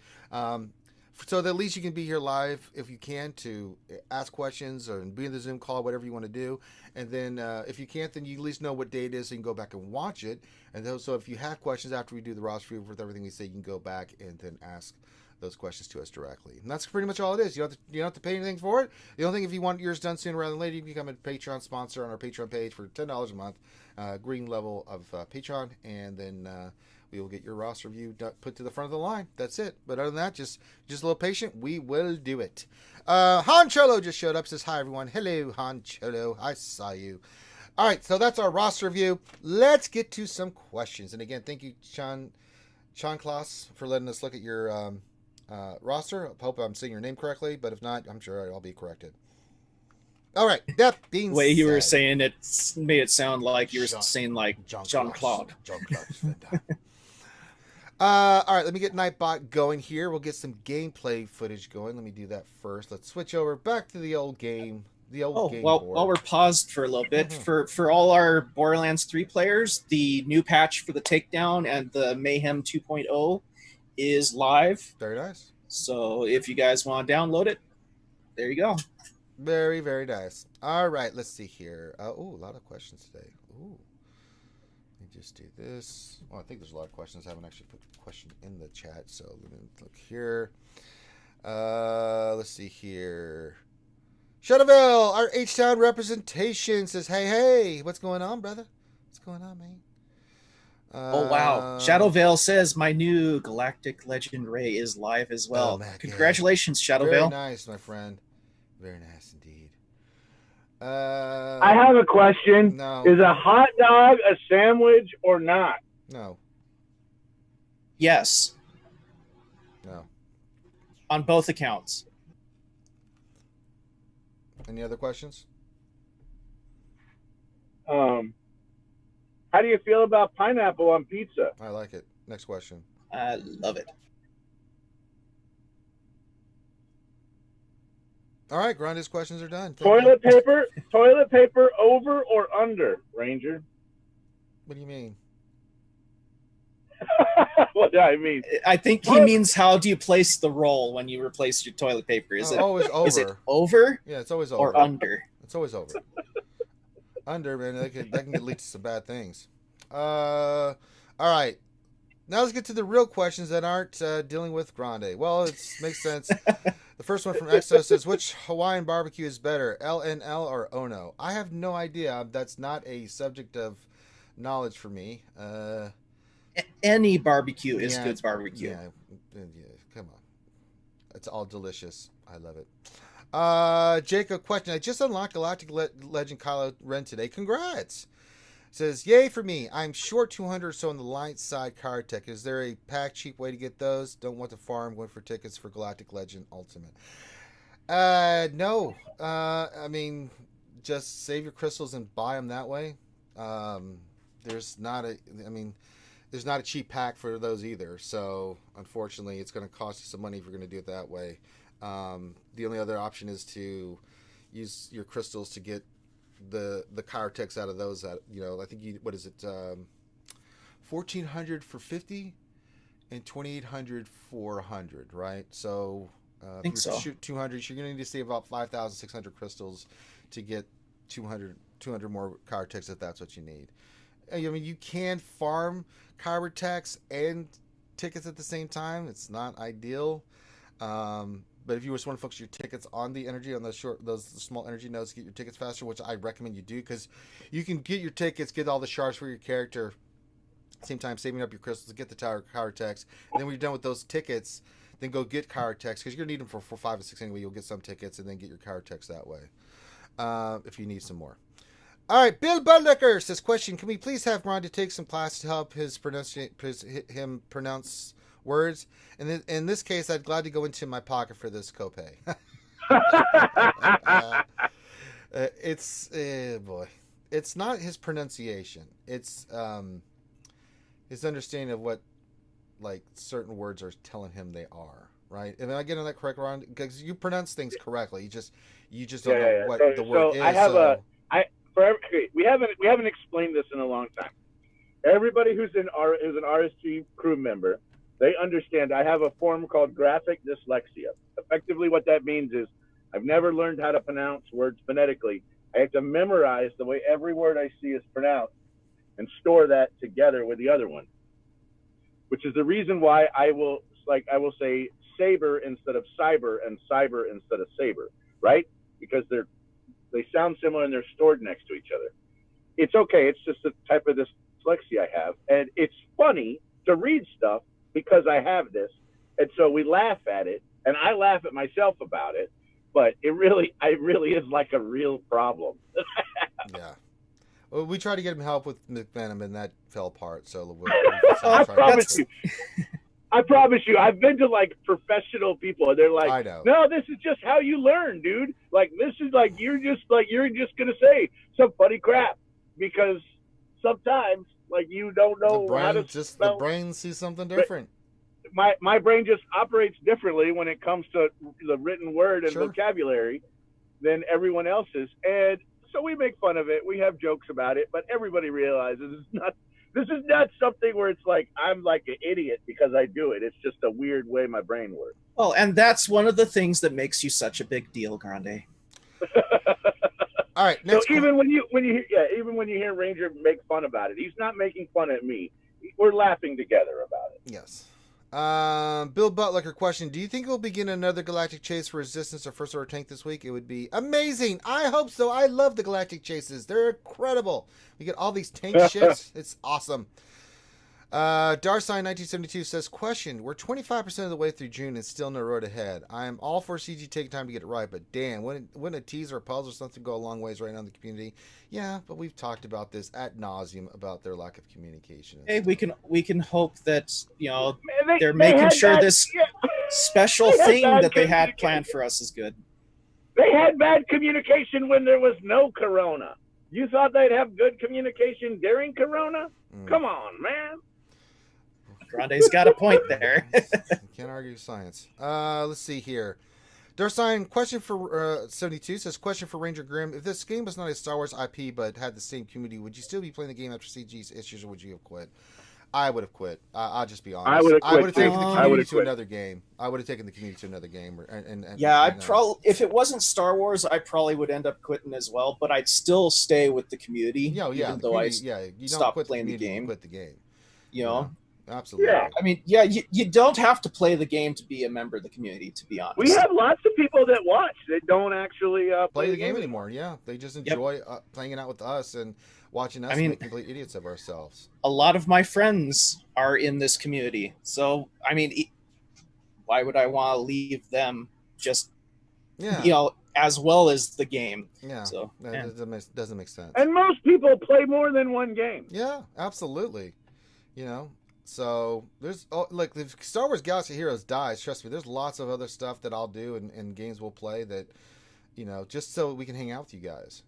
So that at least you can be here live if you can to ask questions or be in the Zoom call, whatever you want to do. And then if you can't, then you at least know what day it is so you can go back and watch it. And so if you have questions after we do the roster review with everything we say, you can go back and then ask those questions to us directly. And that's pretty much all it is. You don't have to pay anything for it. The only thing, if you want yours done sooner rather than later, you can become a Patreon sponsor on our Patreon page for $10 a month, green level of Patreon, and then we will get your roster review put to the front of the line. That's it. But other than that, just a little patient. We will do it. Han Cholo just showed up. Says hi everyone. Hello Han Cholo. I saw you. All right, so that's our roster review. Let's get to some questions. And again, thank you, Sean Kloss, for letting us look at your roster. I hope I'm saying your name correctly, but if not, I'm sure I'll be corrected. All right, that being the way said, you were saying it made it sound like you were saying like Jean-Claude. All right, let me get Nightbot going here. We'll get some gameplay footage going. Let me do that first. Let's switch over back to the old game. Game board. While we're paused for a little bit, for all our Borderlands 3 players, the new patch for the Takedown and the Mayhem 2.0 is live. Very nice. So if you guys want to download it, there you go. Very, very nice. All right, let's see here. A lot of questions today. Let me just do this. Well, I think there's a lot of questions. I haven't actually put the question in the chat, so let me look here. Let's see here. Shadowville, our H-Town representation, says, hey, what's going on, brother? What's going on, man? Oh, wow. Shadowvale says my new Galactic Legend Ray is live as well. Congratulations, Shadowvale. Very nice, my friend. Very nice indeed. I have a question. No. Is a hot dog a sandwich or not? No. Yes. No. On both accounts. Any other questions? How do you feel about pineapple on pizza? I like it. Next question. I love it. All right, Grande's questions are done. Toilet paper over or under, Ranger? What do you mean? What do I mean? I think he means how do you place the roll when you replace your toilet paper? Is it always over? Is it over? Yeah, it's always over. Or under? It's always over. Under, man, that can lead to some bad things. All right. Now let's get to the real questions that aren't dealing with Grande. Well, it makes sense. The first one from Exo says, which Hawaiian barbecue is better, LNL or Ono? I have no idea. That's not a subject of knowledge for me. Any barbecue is good barbecue. Yeah, come on. It's all delicious. I love it. Jacob, question. I just unlocked Galactic Legend Kylo Ren today. Congrats. Says, yay for me. I'm short 200 or so on the light side card tech. Is there a pack cheap way to get those? Don't want to farm. Going for tickets for Galactic Legend Ultimate. No. I mean, just save your crystals and buy them that way. There's not a cheap pack for those either. So, unfortunately, it's going to cost you some money if you're going to do it that way. The only other option is to use your crystals to get the Chirotex out of those. That I think what is it? 1,400 for 50, and 2,800 for 100, right? So, I think so. Shoot 200. You're going to need to save about 5,600 crystals to get 200 more Chirotex if that's what you need. I mean, you can farm Chirotex and tickets at the same time. It's not ideal. But if you just want to focus your tickets on the energy, on those small energy nodes, get your tickets faster, which I recommend you do, because you can get your tickets, get all the shards for your character, same time saving up your crystals, get the power text, and then when you're done with those tickets, then go get power text, because you're gonna need them for 5 or 6 anyway. You'll get some tickets and then get your power text that way, if you need some more. All right, Bill Budlicker says, question, can we please have Grande take some class to help him pronounce words? And in this case, I'd gladly go into my pocket for this copay. It's not his pronunciation. It's his understanding of what like certain words are telling him they are, right? And am I getting that correct, Ron? Because you pronounce things correctly. You just don't know what the word is. I have we haven't explained this in a long time. Everybody who's an RSG crew member, they understand I have a form called graphic dyslexia. Effectively what that means is I've never learned how to pronounce words phonetically. I have to memorize the way every word I see is pronounced and store that together with the other one, which is the reason why I will say saber instead of cyber and cyber instead of saber, right? Because they sound similar and they're stored next to each other. It's okay. It's just a type of dyslexia I have. And it's funny to read stuff because I have this. And so we laugh at it, and I laugh at myself about it, but it really is like a real problem. Yeah. Well, we tried to get him help with McVenom, and that fell apart. So I promise you, I've been to like professional people, and they're like, I know. "No, this is just how you learn, dude. Like this is like you're just gonna say some funny crap because sometimes like you don't know how to spell. The brain sees something different. My brain just operates differently when it comes to the written word and vocabulary than everyone else's, and so we make fun of it. We have jokes about it, but everybody realizes this is not something where it's like I'm like an idiot because I do it. It's just a weird way my brain works. Well, and that's one of the things that makes you such a big deal, Grande. All right. Next so even when you hear Ranger make fun about it, he's not making fun at me. We're laughing together about it. Yes. Bill Butler question: do you think we'll begin another galactic chase for Resistance or First Order tank this week? It would be amazing. I hope so. I love the galactic chases. They're incredible. We get all these tank ships. It's awesome. Darsign 1972 says, question, we're 25% of the way through June and still no road ahead. I am all for CG taking time to get it right, but damn, wouldn't a teaser or puzzle or something go a long ways right now in the community? Yeah, but we've talked about this ad nauseum about their lack of communication. Hey, we can hope that, they're making sure this special thing that they had planned for us is good. They had bad communication when there was no Corona. You thought they'd have good communication during Corona? Come on, man. Grande's got a point there. Can't argue science. Let's see here. Darsign, question for 72 says, question for Ranger Grimm. If this game was not a Star Wars IP but had the same community, would you still be playing the game after CG's issues, or would you have quit? I would have quit. I'll just be honest. I would have taken the community to another game. I would have taken the community to another game. If it wasn't Star Wars, I probably would end up quitting as well. But I'd still stay with the community. Even though I stopped playing the game. Quit the game. Absolutely. Yeah. I mean, you don't have to play the game to be a member of the community, to be honest. We have lots of people that watch that don't actually play the game anymore. Yeah, they just enjoy playing it out with us and watching us make complete idiots of ourselves. A lot of my friends are in this community. So, I mean, why would I want to leave them just, as well as the game? Yeah, so that doesn't make sense. And most people play more than one game. Yeah, absolutely. So there's if Star Wars Galaxy Heroes dies, trust me, there's lots of other stuff that I'll do and games we'll play that, just so we can hang out with you guys,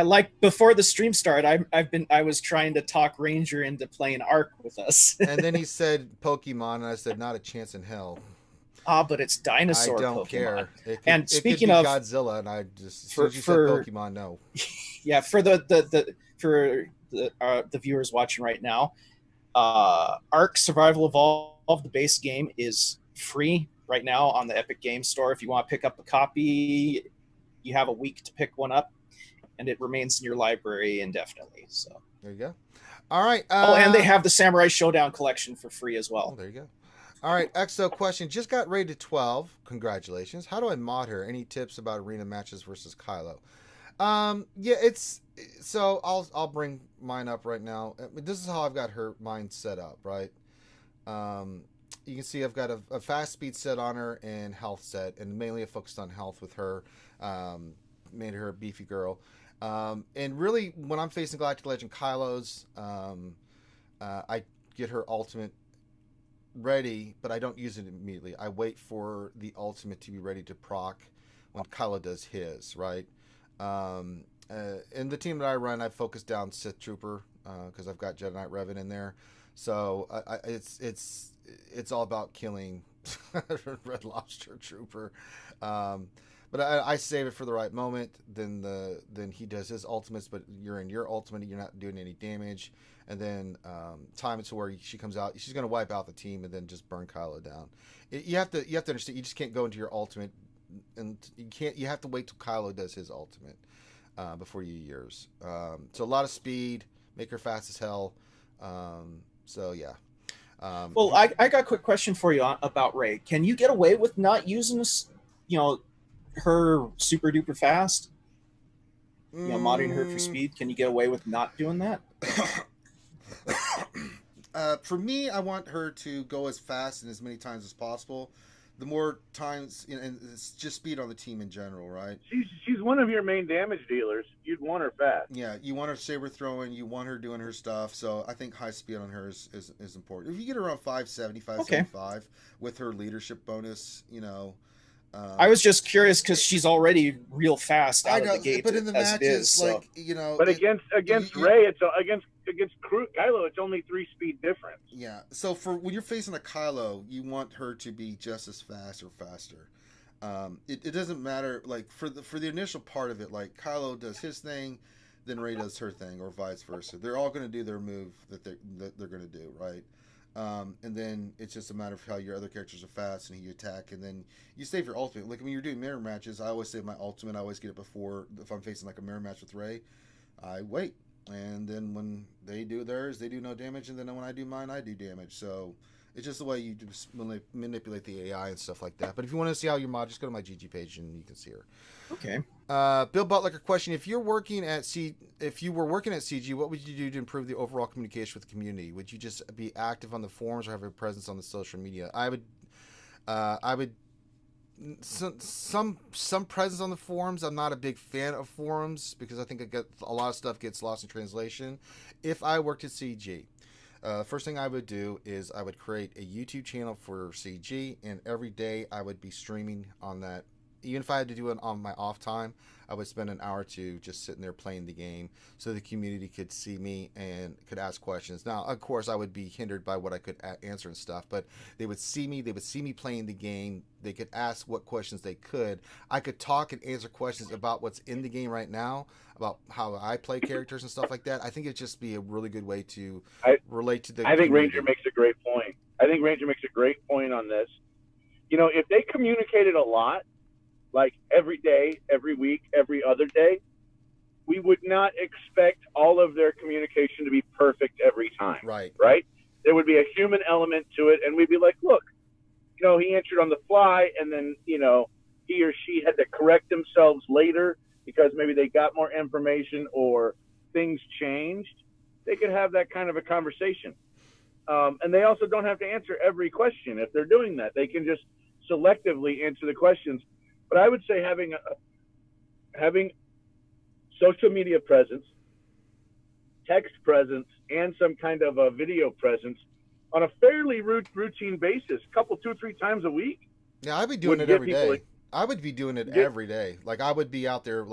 like before the stream started, I was trying to talk Ranger into playing Ark with us. And then he said Pokemon, and I said, not a chance in hell. But it's dinosaur. I don't Pokemon. care. And speaking of Godzilla, and I just for Pokemon, no. Yeah, for the viewers watching right now, Ark Survival Evolved, the base game, is free right now on the Epic Games Store. If you want to pick up a copy, you have a week to pick one up, and it remains in your library indefinitely. So there you go. All right. And they have the Samurai Showdown collection for free as well. Oh, there you go. All right, EXO question. Just got rated 12. Congratulations. How do I mod her? Any tips about arena matches versus Kylo? Yeah, it's so I'll bring mine up right now. This is how I've got mine set up, right? You can see I've got a fast speed set on her and health set, and mainly I focused on health with her. Made her a beefy girl. And really, when I'm facing Galactic Legend Kylo's, I get her ultimate ready, but I don't use it immediately. I wait for the ultimate to be ready to proc when Kylo does his, right? In the team that I run, I focus down Sith Trooper because I've got Jedi Knight Revan in there. So it's all about killing Red Lobster Trooper. But I save it for the right moment. Then he does his ultimates, but you're in your ultimate. You're not doing any damage. And then time it to where she comes out. She's going to wipe out the team and then just burn Kylo down. You have to understand. You just can't go into your ultimate, and you have to wait till Kylo does his ultimate before you use yours. So a lot of speed, make her fast as hell. So yeah. Well, I got a quick question for you about Rey. Can you get away with not using this, her super duper fast? Modding her for speed. Can you get away with not doing that? For me, I want her to go as fast and as many times as possible. The more times, and it's just speed on the team in general, right? She's one of your main damage dealers. You'd want her fast. Yeah, you want her saber throwing. You want her doing her stuff. So I think high speed on her is important. If you get her around 570, 575 with her leadership bonus, I was just curious because she's already real fast out of the gate. But in the matches, But against Rey, it's against Kylo, it's only 3 speed difference. Yeah. So when you're facing a Kylo, you want her to be just as fast or faster. It doesn't matter. Like for the initial part of it, like Kylo does his thing, then Rey does her thing, or vice versa. They're all going to do their move that they're going to do, right? And then it's just a matter of how your other characters are fast and you attack, and then you save your ultimate. Like when you're doing mirror matches, I always save my ultimate. I always get it before. If I'm facing like a mirror match with Rey, I wait, and then when they do theirs, they do no damage, and then when I do mine, I do damage. So it's just the way you just manipulate the AI and stuff like that. But if you want to see how your mod, just go to my GG page and you can see her. Okay. Bill Butler, question: If you were working at CG, what would you do to improve the overall communication with the community? Would you just be active on the forums or have a presence on the social media? I would some presence on the forums. I'm not a big fan of forums because I think a lot of stuff gets lost in translation. If I worked at CG, first thing I would do is I would create a YouTube channel for CG, and every day I would be streaming on that. Even if I had to do it on my off time, I would spend an hour or two just sitting there playing the game so the community could see me and could ask questions. Now, of course, I would be hindered by what I could answer and stuff, but they would see me. They would see me playing the game. They could ask what questions they could. I could talk and answer questions about what's in the game right now, about how I play characters and stuff like that. I think it'd just be a really good way to relate to the community. I think Ranger makes a great point on this. If they communicated a lot, like every day, every week, every other day, we would not expect all of their communication to be perfect every time. Right. There would be a human element to it, and we'd be like, look, he answered on the fly, and then, he or she had to correct themselves later because maybe they got more information or things changed. They could have that kind of a conversation. And they also don't have to answer every question. If they're doing that, they can just selectively answer the questions. But I would say having social media presence, text presence, and some kind of a video presence on a fairly routine basis, couple 2-3 times a week. Yeah, I'd be doing it every day. I would be doing it every day. Like I would be out there,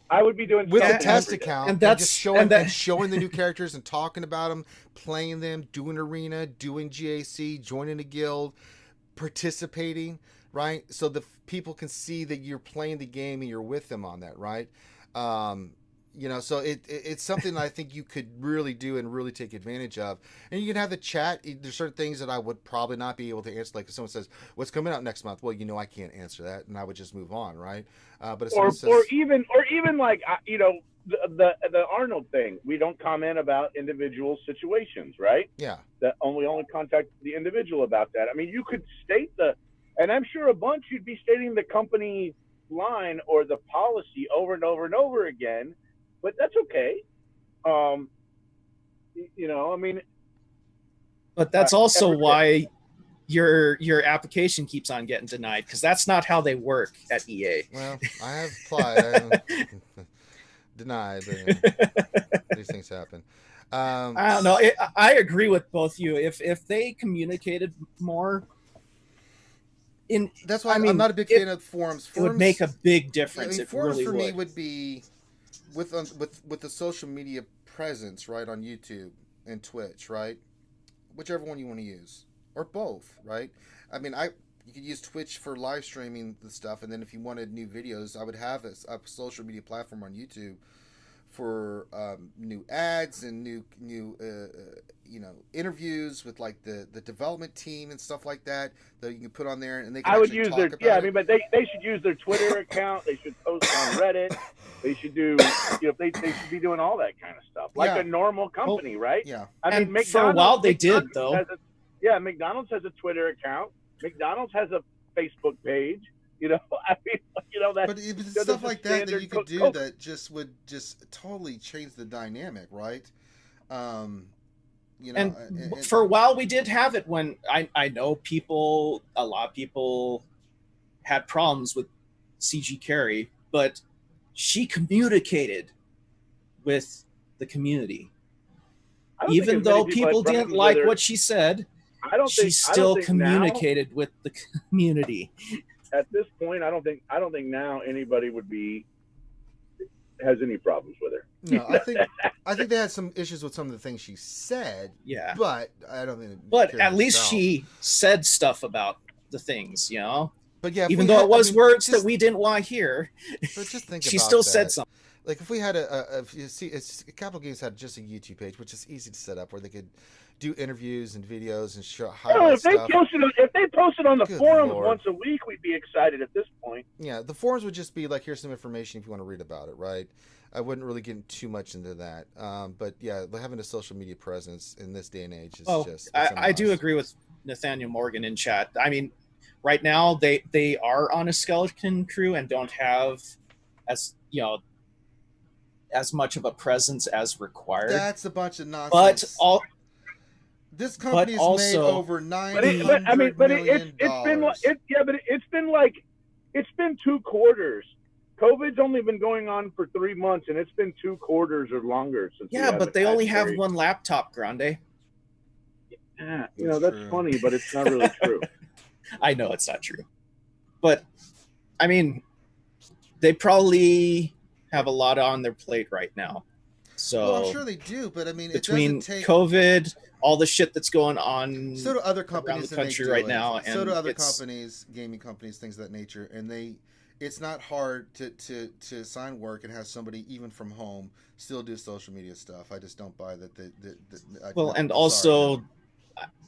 I would be doing with a test account and that's just showing the new characters and talking about them, playing them, doing arena, doing GAC, joining a guild, participating. Right, so the people can see that you're playing the game and you're with them on that, right? So it's something that I think you could really do and really take advantage of. And you can have the chat. There's certain things that I would probably not be able to answer. Like if someone says, "What's coming out next month?" Well, I can't answer that, and I would just move on, right? But if or even like the Arnold thing. We don't comment about individual situations, right? Yeah. That only contact the individual about that. I mean, you could state and I'm sure a bunch you'd be stating the company line or the policy over and over and over again, but that's okay. I mean, but that's also why your application keeps on getting denied, because that's not how they work at EA. Well, I have applied. Denied, but these things happen. I don't know. I agree with both you. If they communicated more, that's why I'm not a big fan of forums. It would make a big difference. Forums really for me would be with the social media presence, right, on YouTube and Twitch, right, whichever one you want to use, or both, right. I mean, you could use Twitch for live streaming the stuff, and then if you wanted new videos, I would have a social media platform on YouTube for new ads and new interviews with like the development team and stuff like that you can put on there, and they can but they should use their Twitter account. They should post on Reddit. They should do they should be doing all that kind of stuff like a normal company, right? Yeah. I mean, McDonald's, for a while they did though. McDonald's has a Twitter account. McDonald's has a Facebook page. I mean, that. But even stuff like that you could do that would totally change the dynamic, right? And for a while we did have it when I know a lot of people had problems with CG Carey, but she communicated with the community. Even though people didn't like what she said, she still communicated with the community. At this point, I don't think now anybody has any problems with her. No, I think they had some issues with some of the things she said. Yeah, but I don't think. But at least she said stuff about the things, But yeah, even though it was words that we didn't want to hear, but just think she about still that. said something. Like if we had Capital Games had just a YouTube page, which is easy to set up, where they could do interviews and videos and show highlight stuff. If they posted on the forums Lord. once a week, we'd be excited at this point. Yeah, the forums would just be like, here's some information if you want to read about it, right? I wouldn't really get too much into that. But yeah, having a social media presence in this day and age is just... I do agree with Nathaniel Morgan in chat. I mean, right now they are on a skeleton crew and don't have as much of a presence as required. That's a bunch of nonsense. This company's made over $900 million. It's been 2 quarters. COVID's only been going on for 3 months, and it's been 2 quarters or longer since. Yeah, but they only have one laptop, Grande. Yeah, that's funny, but it's not really true. I know it's not true, but I mean, they probably have a lot on their plate right now. So well, I'm sure they do, but I mean, between COVID, all the shit that's going on, so do other companies around the country right now, and so do other companies, gaming companies, things of that nature, and it's not hard to sign work and have somebody even from home still do social media stuff. I just don't buy that.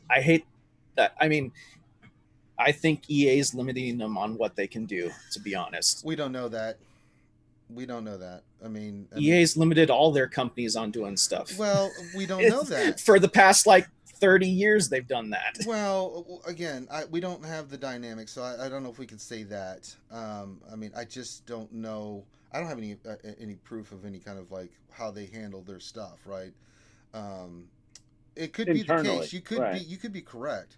I hate that. I mean, I think EA is limiting them on what they can do, to be honest. We don't know that. I mean, EA's limited all their companies on doing stuff. Well, we don't know that. For the past 30 years, they've done that. Well, again, we don't have the dynamic, so I don't know if we can say that. I mean, I just don't know. I don't have any proof of any kind of how they handle their stuff, right? It could be the case. You could be correct.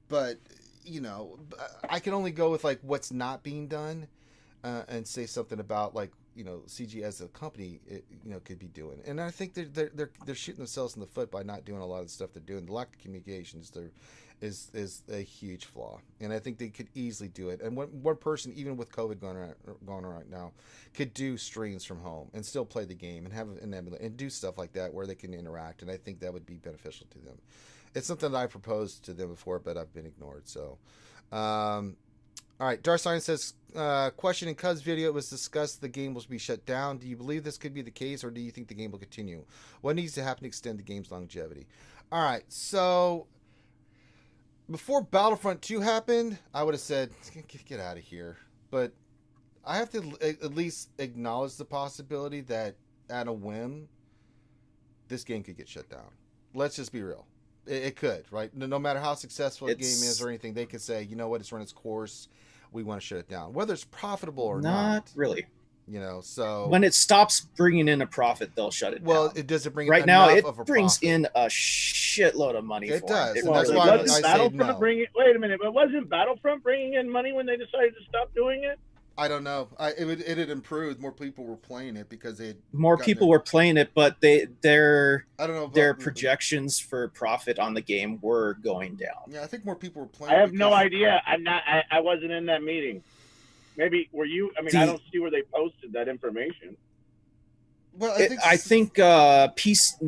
But I can only go with what's not being done, and say something about CG as a company, could be doing. And I think they're shooting themselves in the foot by not doing a lot of the stuff they're doing. The lack of communication is a huge flaw, and I think they could easily do it. And one person, even with COVID going on right now, could do streams from home and still play the game and have an emulator and do stuff like that where they can interact. And I think that would be beneficial to them. It's something that I proposed to them before, but I've been ignored. So, all right. Darsign says, question in Cuz video, it was discussed the game will be shut down. Do you believe this could be the case, or do you think the game will continue? What needs to happen to extend the game's longevity? All right. So, before Battlefront 2 happened, I would have said, get out of here. But I have to at least acknowledge the possibility that at a whim, this game could get shut down. Let's just be real. It could, right? No matter how successful a game is or anything, they could say, you know what, it's run its course. We want to shut it down. Whether it's profitable or not. Not really. You know, so when it stops bringing in a profit, they'll shut it down. Well, it doesn't bring right now. It of a brings profit. in a shitload of money. It for does, it. and that's really why does. I say Battlefront no. Wait a minute, but wasn't Battlefront bringing in money when they decided to stop doing it? I don't know. It had improved. More people were playing it because more people were playing it, but their I don't know their projections for profit on the game were going down. Yeah, I think more people were playing. I have no idea. I wasn't in that meeting. Maybe were you? I mean, I don't see where they posted that information. Well, I think PC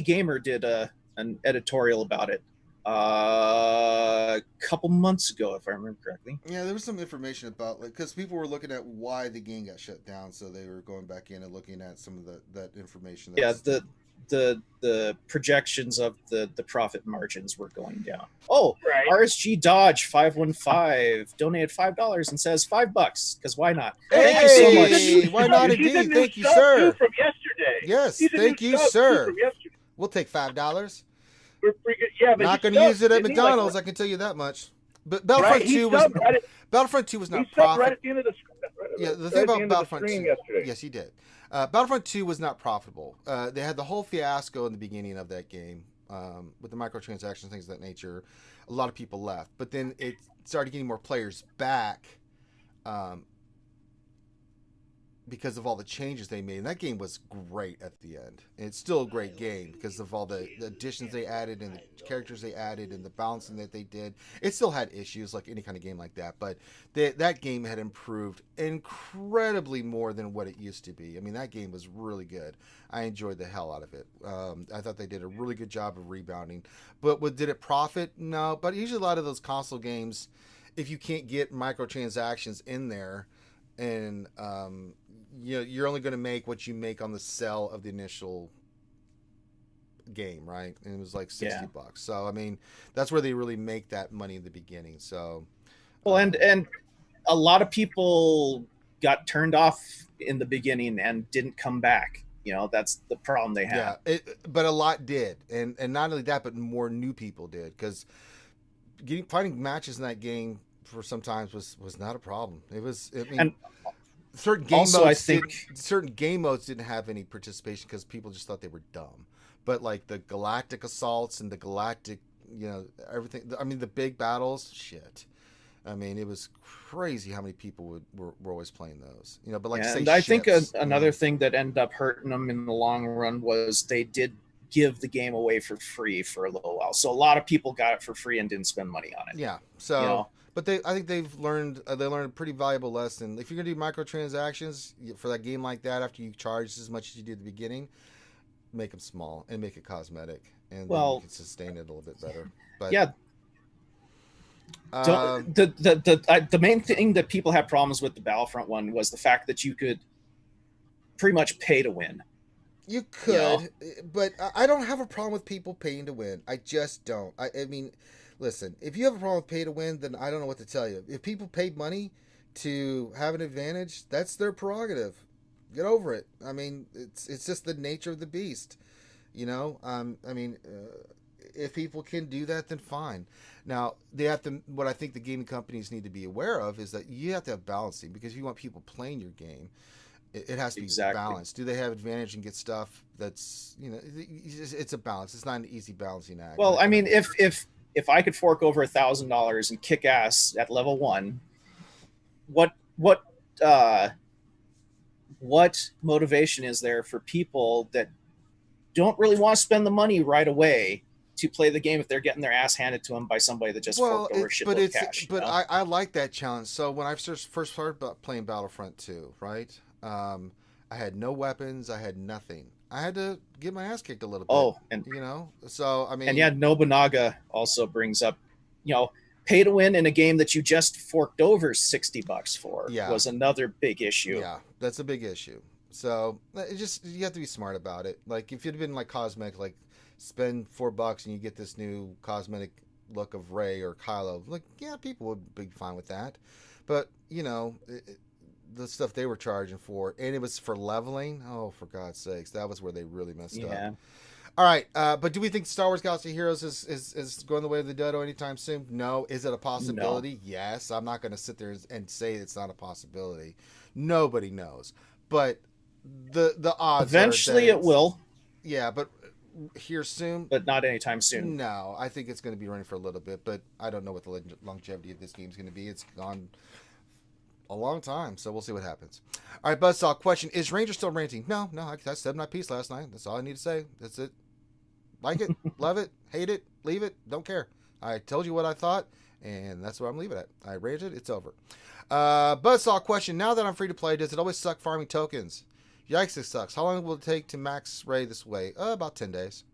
Gamer did an editorial about it a couple months ago, if I remember correctly. Yeah, there was some information about because people were looking at why the game got shut down, so they were going back in and looking at some of that information. The projections of the profit margins were going down. Oh, right. RSG Dodge 515 donated $5 and says $5 because why not? Hey, thank you so much. Why not indeed? Thank you, sir. From yesterday. Yes, thank you, sir. We'll take $5. We're but not going to use it at McDonald's. I can tell you that much. But Battlefront 2 was Battlefront 2 was not profit. Right at the end of the yeah, the thing about Battlefront 2. Yesterday. Yes, he did. Battlefront 2 was not profitable. They had the whole fiasco in the beginning of that game with the microtransactions, things of that nature. A lot of people left, but then it started getting more players back because of all the changes they made. And that game was great at the end. And it's still a great game because of all the additions they added and the characters they added and the balancing that they did. It still had issues like any kind of game like that, but that game had improved incredibly more than what it used to be. I mean, that game was really good. I enjoyed the hell out of it. I thought they did a really good job of rebounding. But did it profit? No. But usually a lot of those console games, if you can't get microtransactions in there, and you're only going to make what you make on the sell of the initial game, right? And it was like $60. So I mean, that's where they really make that money in the beginning. So well, and a lot of people got turned off in the beginning and didn't come back. You know, that's the problem they had. Yeah, but a lot did, and not only that, but more new people did, because finding matches in that game for sometimes was not a problem. It was. I mean, and certain game modes didn't have any participation because people just thought they were dumb. But like the galactic assaults and the galactic, everything. I mean, the big battles, shit. I mean, it was crazy how many people were always playing those. But like, and I think another thing that ended up hurting them in the long run was they did give the game away for free for a little while. So a lot of people got it for free and didn't spend money on it. Yeah. So. But I think they've learned a pretty valuable lesson. If you're gonna do microtransactions for that game like that, after you charge as much as you did at the beginning, make them small and make it cosmetic, and then you can sustain it a little bit better. But yeah, the main thing that people had problems with the Battlefront one was the fact that you could pretty much pay to win. You could, but I don't have a problem with people paying to win. I just don't. I mean. Listen, if you have a problem with pay to win, then I don't know what to tell you. If people paid money to have an advantage, that's their prerogative. Get over it. I mean, it's just the nature of the beast. I mean, if people can do that, then fine. Now, they have to. What I think the gaming companies need to be aware of is that you have to have balancing, because if you want people playing your game, it has to be balanced. Do they have advantage and get stuff that's it's a balance. It's not an easy balancing act. Well, I mean, if I could fork over $1,000 and kick ass at level 1, what motivation is there for people that don't really want to spend the money right away to play the game if they're getting their ass handed to them by somebody that just forked over shitload of cash? But I like that challenge. So when I first started playing Battlefront 2, right? I had no weapons. I had nothing. I had to get my ass kicked a little bit. Oh, and so I mean, and Nobunaga also brings up, pay to win in a game that you just forked over $60 for was another big issue. Yeah, that's a big issue. So you have to be smart about it. Like if you'd been like cosmetic, like spend $4 and you get this new cosmetic look of Rey or Kylo, like people would be fine with that. But the stuff they were charging for, and it was for leveling. Oh, for God's sakes, that was where they really messed up. All right, but do we think Star Wars Galaxy Heroes is going the way of the dodo anytime soon? No. Is it a possibility? No. Yes. I'm not going to sit there and say it's not a possibility. Nobody knows, but the odds. Eventually, it will. Yeah, but here soon. But not anytime soon. No, I think it's going to be running for a little bit, but I don't know what the longevity of this game is going to be. It's gone a long time, so we'll see what happens. All right, Buzzsaw, question: is Ranger still ranting? No, I said my piece last night. That's all I need to say. That's it. Like it, love it, hate it, leave it, don't care. I told you what I thought, and that's what I'm leaving it at. I ranted, it's over. Buzzsaw, question: now that I'm free to play, does it always suck farming tokens? Yikes, it sucks. How long will it take to max Ray this way? About 10 days.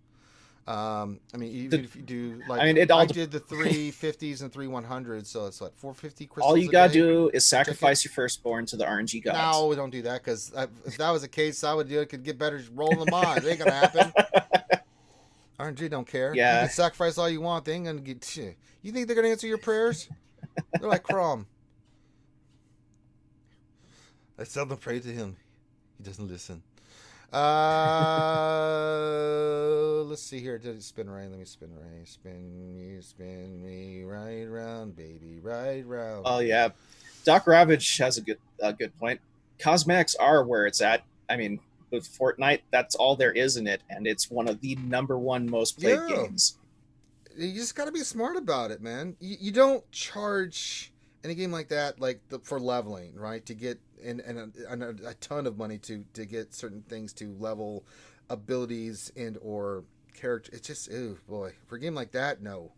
I mean, even if you do, like, I did the 350s and 3 100s, so it's like 450 crystals. All you gotta do is sacrifice your firstborn to the RNG gods. No, we don't do that, because if that was the case, I would do it. Could get better rolling them on. It ain't gonna happen. RNG don't care. Yeah. You can sacrifice all you want. They ain't gonna get shit. You think they're gonna answer your prayers? They're like Crom. I seldom pray to him. He doesn't listen. Let's see here. Did it spin right? Let me spin right. Spin me right round, baby, right round. Oh yeah, Doc Ravage has a good point. Cosmetics are where it's at. I mean, with Fortnite, that's all there is in it, and it's one of the #1 most played games. You just got to be smart about it, man. You don't charge in a game like that, for leveling, right? To get a ton of money to get certain things to level abilities and or character. It's just, oh boy, for a game like that, no.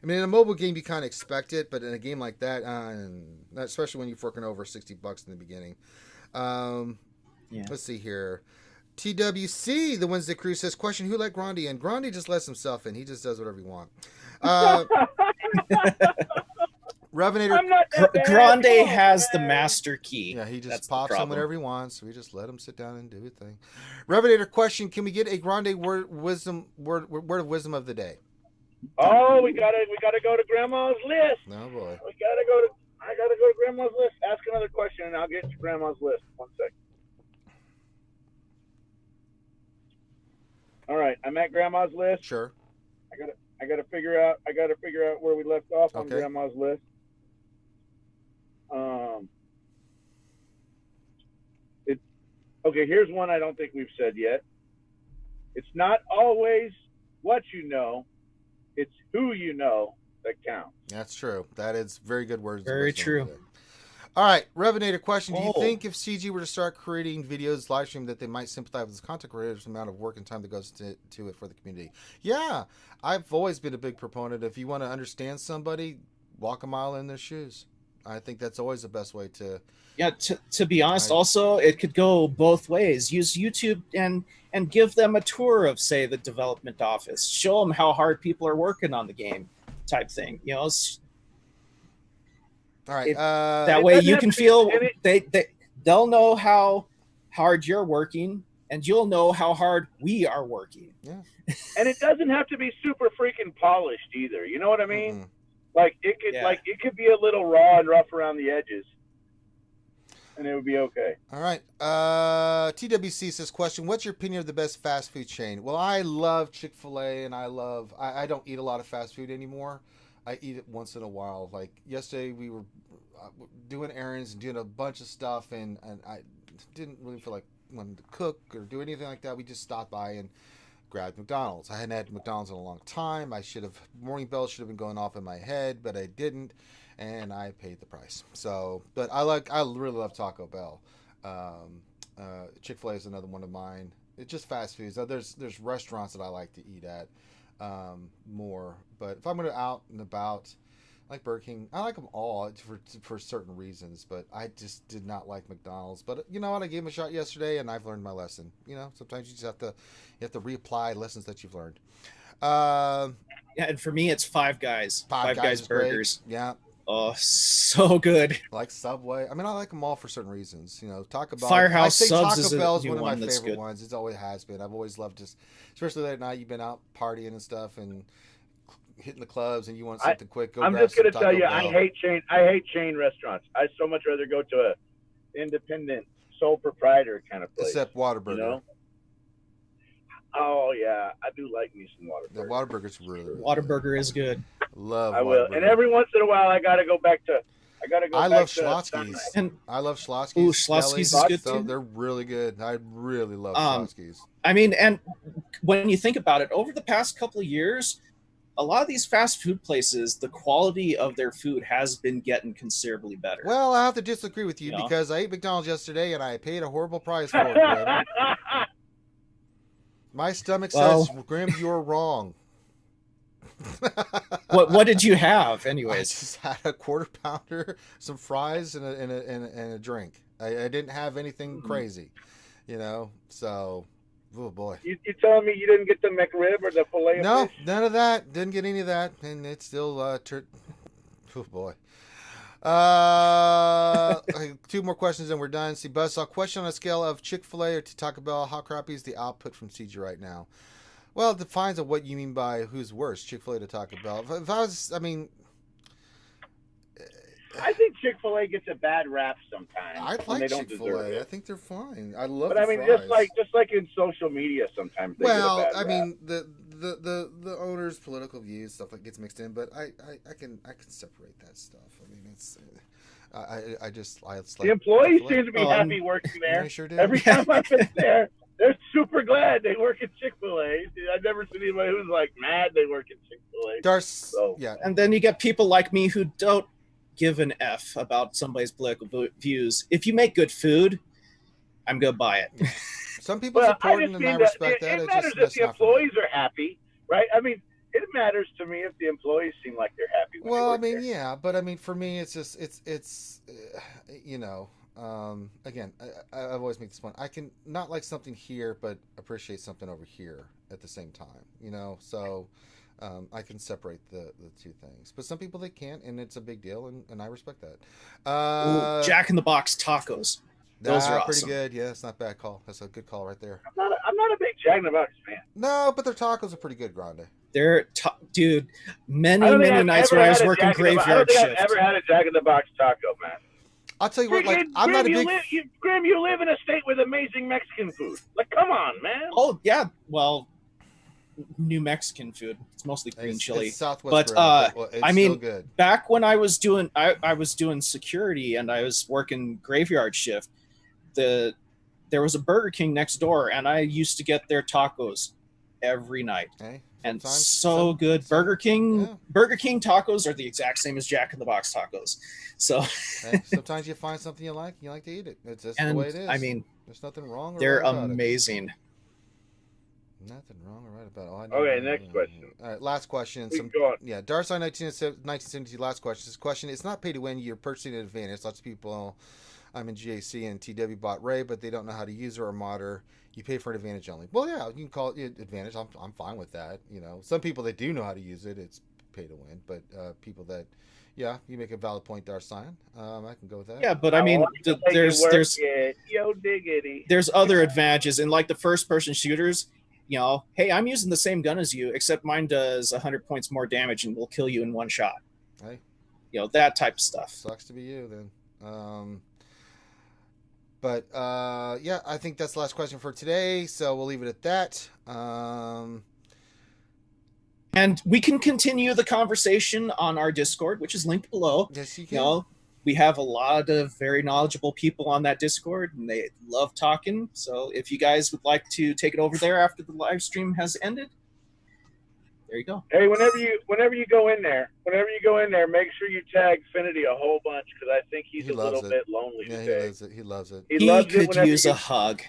I mean, in a mobile game, you kind of expect it, but in a game like that, especially when you're forking over $60 in the beginning. Let's see here. TWC, the Wednesday Crew, says, question: who let Grande in? Grande just lets himself in. He just does whatever he wants. Revenator, Grande has the master key. Yeah, he just pops on whatever he wants. So we just let him sit down and do his thing. Revenator, question: can we get a Grande word of wisdom of the day? Oh, we gotta go to Grandma's list. No boy. I gotta go to Grandma's list. Ask another question, and I'll get to Grandma's list. 1 second. All right, I'm at Grandma's list. Sure. I gotta figure out where we left off on Grandma's list. Okay, here's one I don't think we've said yet. It's not always what you know, it's who you know that counts. That's true. That is very good words. Very true. All right, Revenator, question: do you think if CG were to start creating videos, live stream, that they might sympathize with the content creators' amount of work and time that goes to it for the community? Yeah, I've always been a big proponent. If you want to understand somebody, walk a mile in their shoes. I think that's always the best way to... Yeah, to be honest, also, it could go both ways. Use YouTube and give them a tour of, say, the development office. Show them how hard people are working on the game, type thing. You know, all right. That way you can feel they'll know how hard you're working, and you'll know how hard we are working. Yeah. And it doesn't have to be super freaking polished either. You know what I mean? Mm-hmm. Like it could be a little raw and rough around the edges, and it would be okay. All right. TWC says, question: what's your opinion of the best fast food chain? Well, I love Chick-fil-A, and I don't eat a lot of fast food anymore. I eat it once in a while. Like yesterday, we were doing errands and doing a bunch of stuff, and I didn't really feel like wanting to cook or do anything like that. We just stopped by and grabbed McDonald's. I hadn't had McDonald's in a long time. Morning bells should have been going off in my head, but I didn't, and I paid the price. So, but I really love Taco Bell. Chick-fil-A is another one of mine. It's just fast foods. There's restaurants that I like to eat at more, but if I'm going to out and about, like Burger King, I like them all for certain reasons, but I just did not like McDonald's. But you know what? I gave them a shot yesterday, and I've learned my lesson. You know, sometimes you just have to reapply lessons that you've learned. Yeah, and for me, it's Five Guys. Five Guys burgers. Great. Yeah. Oh, so good. Like Subway. I mean, I like them all for certain reasons. You know, Taco Bell. Firehouse Subs Taco is Bell's one of my that's favorite good. ones. It always has been. I've always loved just, especially late at night. You've been out partying and stuff and hitting the clubs, and you want something quick. I'm just gonna tell you, I hate chain restaurants. I so much rather go to independent, sole proprietor kind of place. Except Whataburger. You know? Oh yeah, I do like me some Whataburger. The Whataburger's really Whataburger is good. Love I will, Whataburger. and every once in a while, I gotta go back to. I love Schlotzsky's. And I love Schlotzsky's. ooh, Schlotzsky's is good So too. they're really good. I really love Schlotzsky's. I mean, and when you think about it, over the past couple of years, a lot of these fast food places, the quality of their food has been getting considerably better. Well, I have to disagree with you because I ate McDonald's yesterday and I paid a horrible price for it. My stomach says, Grim, you're wrong. What did you have, anyways? I just had a quarter pounder, some fries, and a drink. I didn't have anything crazy, you know. So, oh boy. You telling me you didn't get the McRib or the filet? No, fish? none of that. Didn't get any of that, and it's still oh boy. 2 more questions and we're done. See, Buzzsaw, question on a scale of Chick-fil-A or to Taco Bell, how crappy is the output from CG right now? Well, it defines what you mean by who's worse, Chick-fil-A to Taco Bell. I think Chick-fil-A gets a bad rap sometimes. I like Chick-fil-A. I think they're fine. I love. But I mean, fries. just like in social media, sometimes. They Well, get a bad I rap. mean, the owner's political views, stuff like gets mixed in, but I can separate that stuff. I mean, it's. The employees seem to be happy working there. They sure do. Every time I've been there, they're super glad they work at Chick-fil-A. I've never seen anybody who's like mad they work at Chick-fil-A. Yeah. And then you get people like me who don't give an F about somebody's political views. If you make good food, I'm gonna buy it. Some people support it, and I respect that. It matters if the employees are happy, right? I mean, it matters to me if the employees seem like they're happy. Well, I mean, yeah, but I mean, for me, it's just it's you know, again, I've always made this point. I can not like something here, but appreciate something over here at the same time. You know, so I can separate the two things. But some people they can't, and it's a big deal, and I respect that. Ooh, Jack in the Box tacos. Those are pretty awesome. good. Yeah, it's not a bad call. That's a good call right there. I'm not a big Jack in the Box fan. No, but their tacos are pretty good, Grande. They're dude. Many nights when I was working graveyard shift. I don't think I've ever had a Jack in the Box taco, man. I'll tell you what, like, I'm not a big. Grim, you live in a state with amazing Mexican food. Like, come on, man. Oh yeah, well, New Mexican food. It's mostly green chili. It's Southwest but it's I mean, still good. back when I was doing security and I was working graveyard shift, there was a Burger King next door, and I used to get their tacos every night. Hey, and so good. Burger King tacos are the exact same as Jack in the Box tacos. So hey, sometimes you find something you like to eat it. It's just the way it is. I mean, there's nothing wrong or they're right about amazing. Nothing wrong or right about it. Okay, next question. All right, last question. Darsai 1972, last question. This question, it's not pay to win, you're purchasing an advantage. Lots of people, I'm in GAC and TW bought Ray, but they don't know how to use her or mod her. You pay for an advantage only. Well, yeah, you can call it advantage. I'm fine with that. You know, some people that do know how to use it, it's pay to win. But people that, yeah, you make a valid point, Darsai. I can go with that. Yeah, but I mean, there's other advantages in like the first person shooters. You know, hey, I'm using the same gun as you, except mine does 100 points more damage and will kill you in one shot. Hey, you know, that type of stuff. Sucks to be you then. But yeah, I think that's the last question for today, so we'll leave it at that. And we can continue the conversation on our Discord, which is linked below. Yes, you can. You know, we have a lot of very knowledgeable people on that Discord, and they love talking. So if you guys would like to take it over there after the live stream has ended, there you go. Hey, whenever you go in there, make sure you tag Finity a whole bunch, because I think he's a little bit lonely today. He loves it. He could use a hug.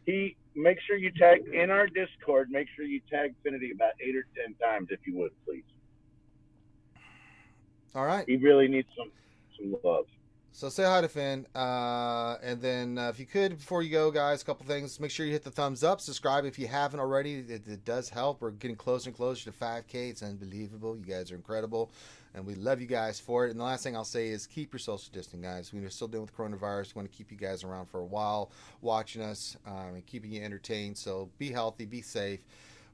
Make sure you tag in our Discord. Make sure you tag Finity about 8 or 10 times, if you would, please. All right. He really needs some love. So say hi to Finn, and then if you could, before you go, guys, a couple things. Make sure you hit the thumbs up, subscribe if you haven't already. It does help. We're getting closer and closer to 5K. It's unbelievable. You guys are incredible, and we love you guys for it. And the last thing I'll say is keep your social distancing, guys. We're still dealing with coronavirus. We want to keep you guys around for a while, watching us and keeping you entertained. So be healthy, be safe.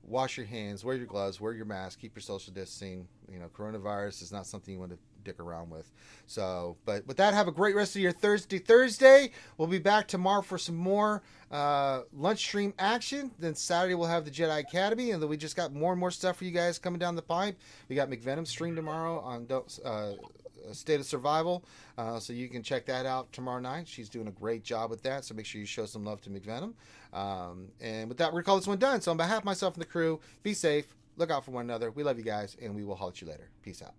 Wash your hands, wear your gloves, wear your mask, keep your social distancing. You know, coronavirus is not something you want to dick around with. So, but with that, have a great rest of your Thursday. We'll be back tomorrow for some more lunch stream action. Then Saturday we'll have the Jedi Academy, and then we just got more and more stuff for you guys coming down the pipe. We got McVenom stream tomorrow on State of Survival, so you can check that out tomorrow night. She's doing a great job with that, so make sure you show some love to McVenom. And with that, we're going to call this one done. So on behalf of myself and the crew, be safe, look out for one another. We love you guys, and we will holler at you later. Peace out.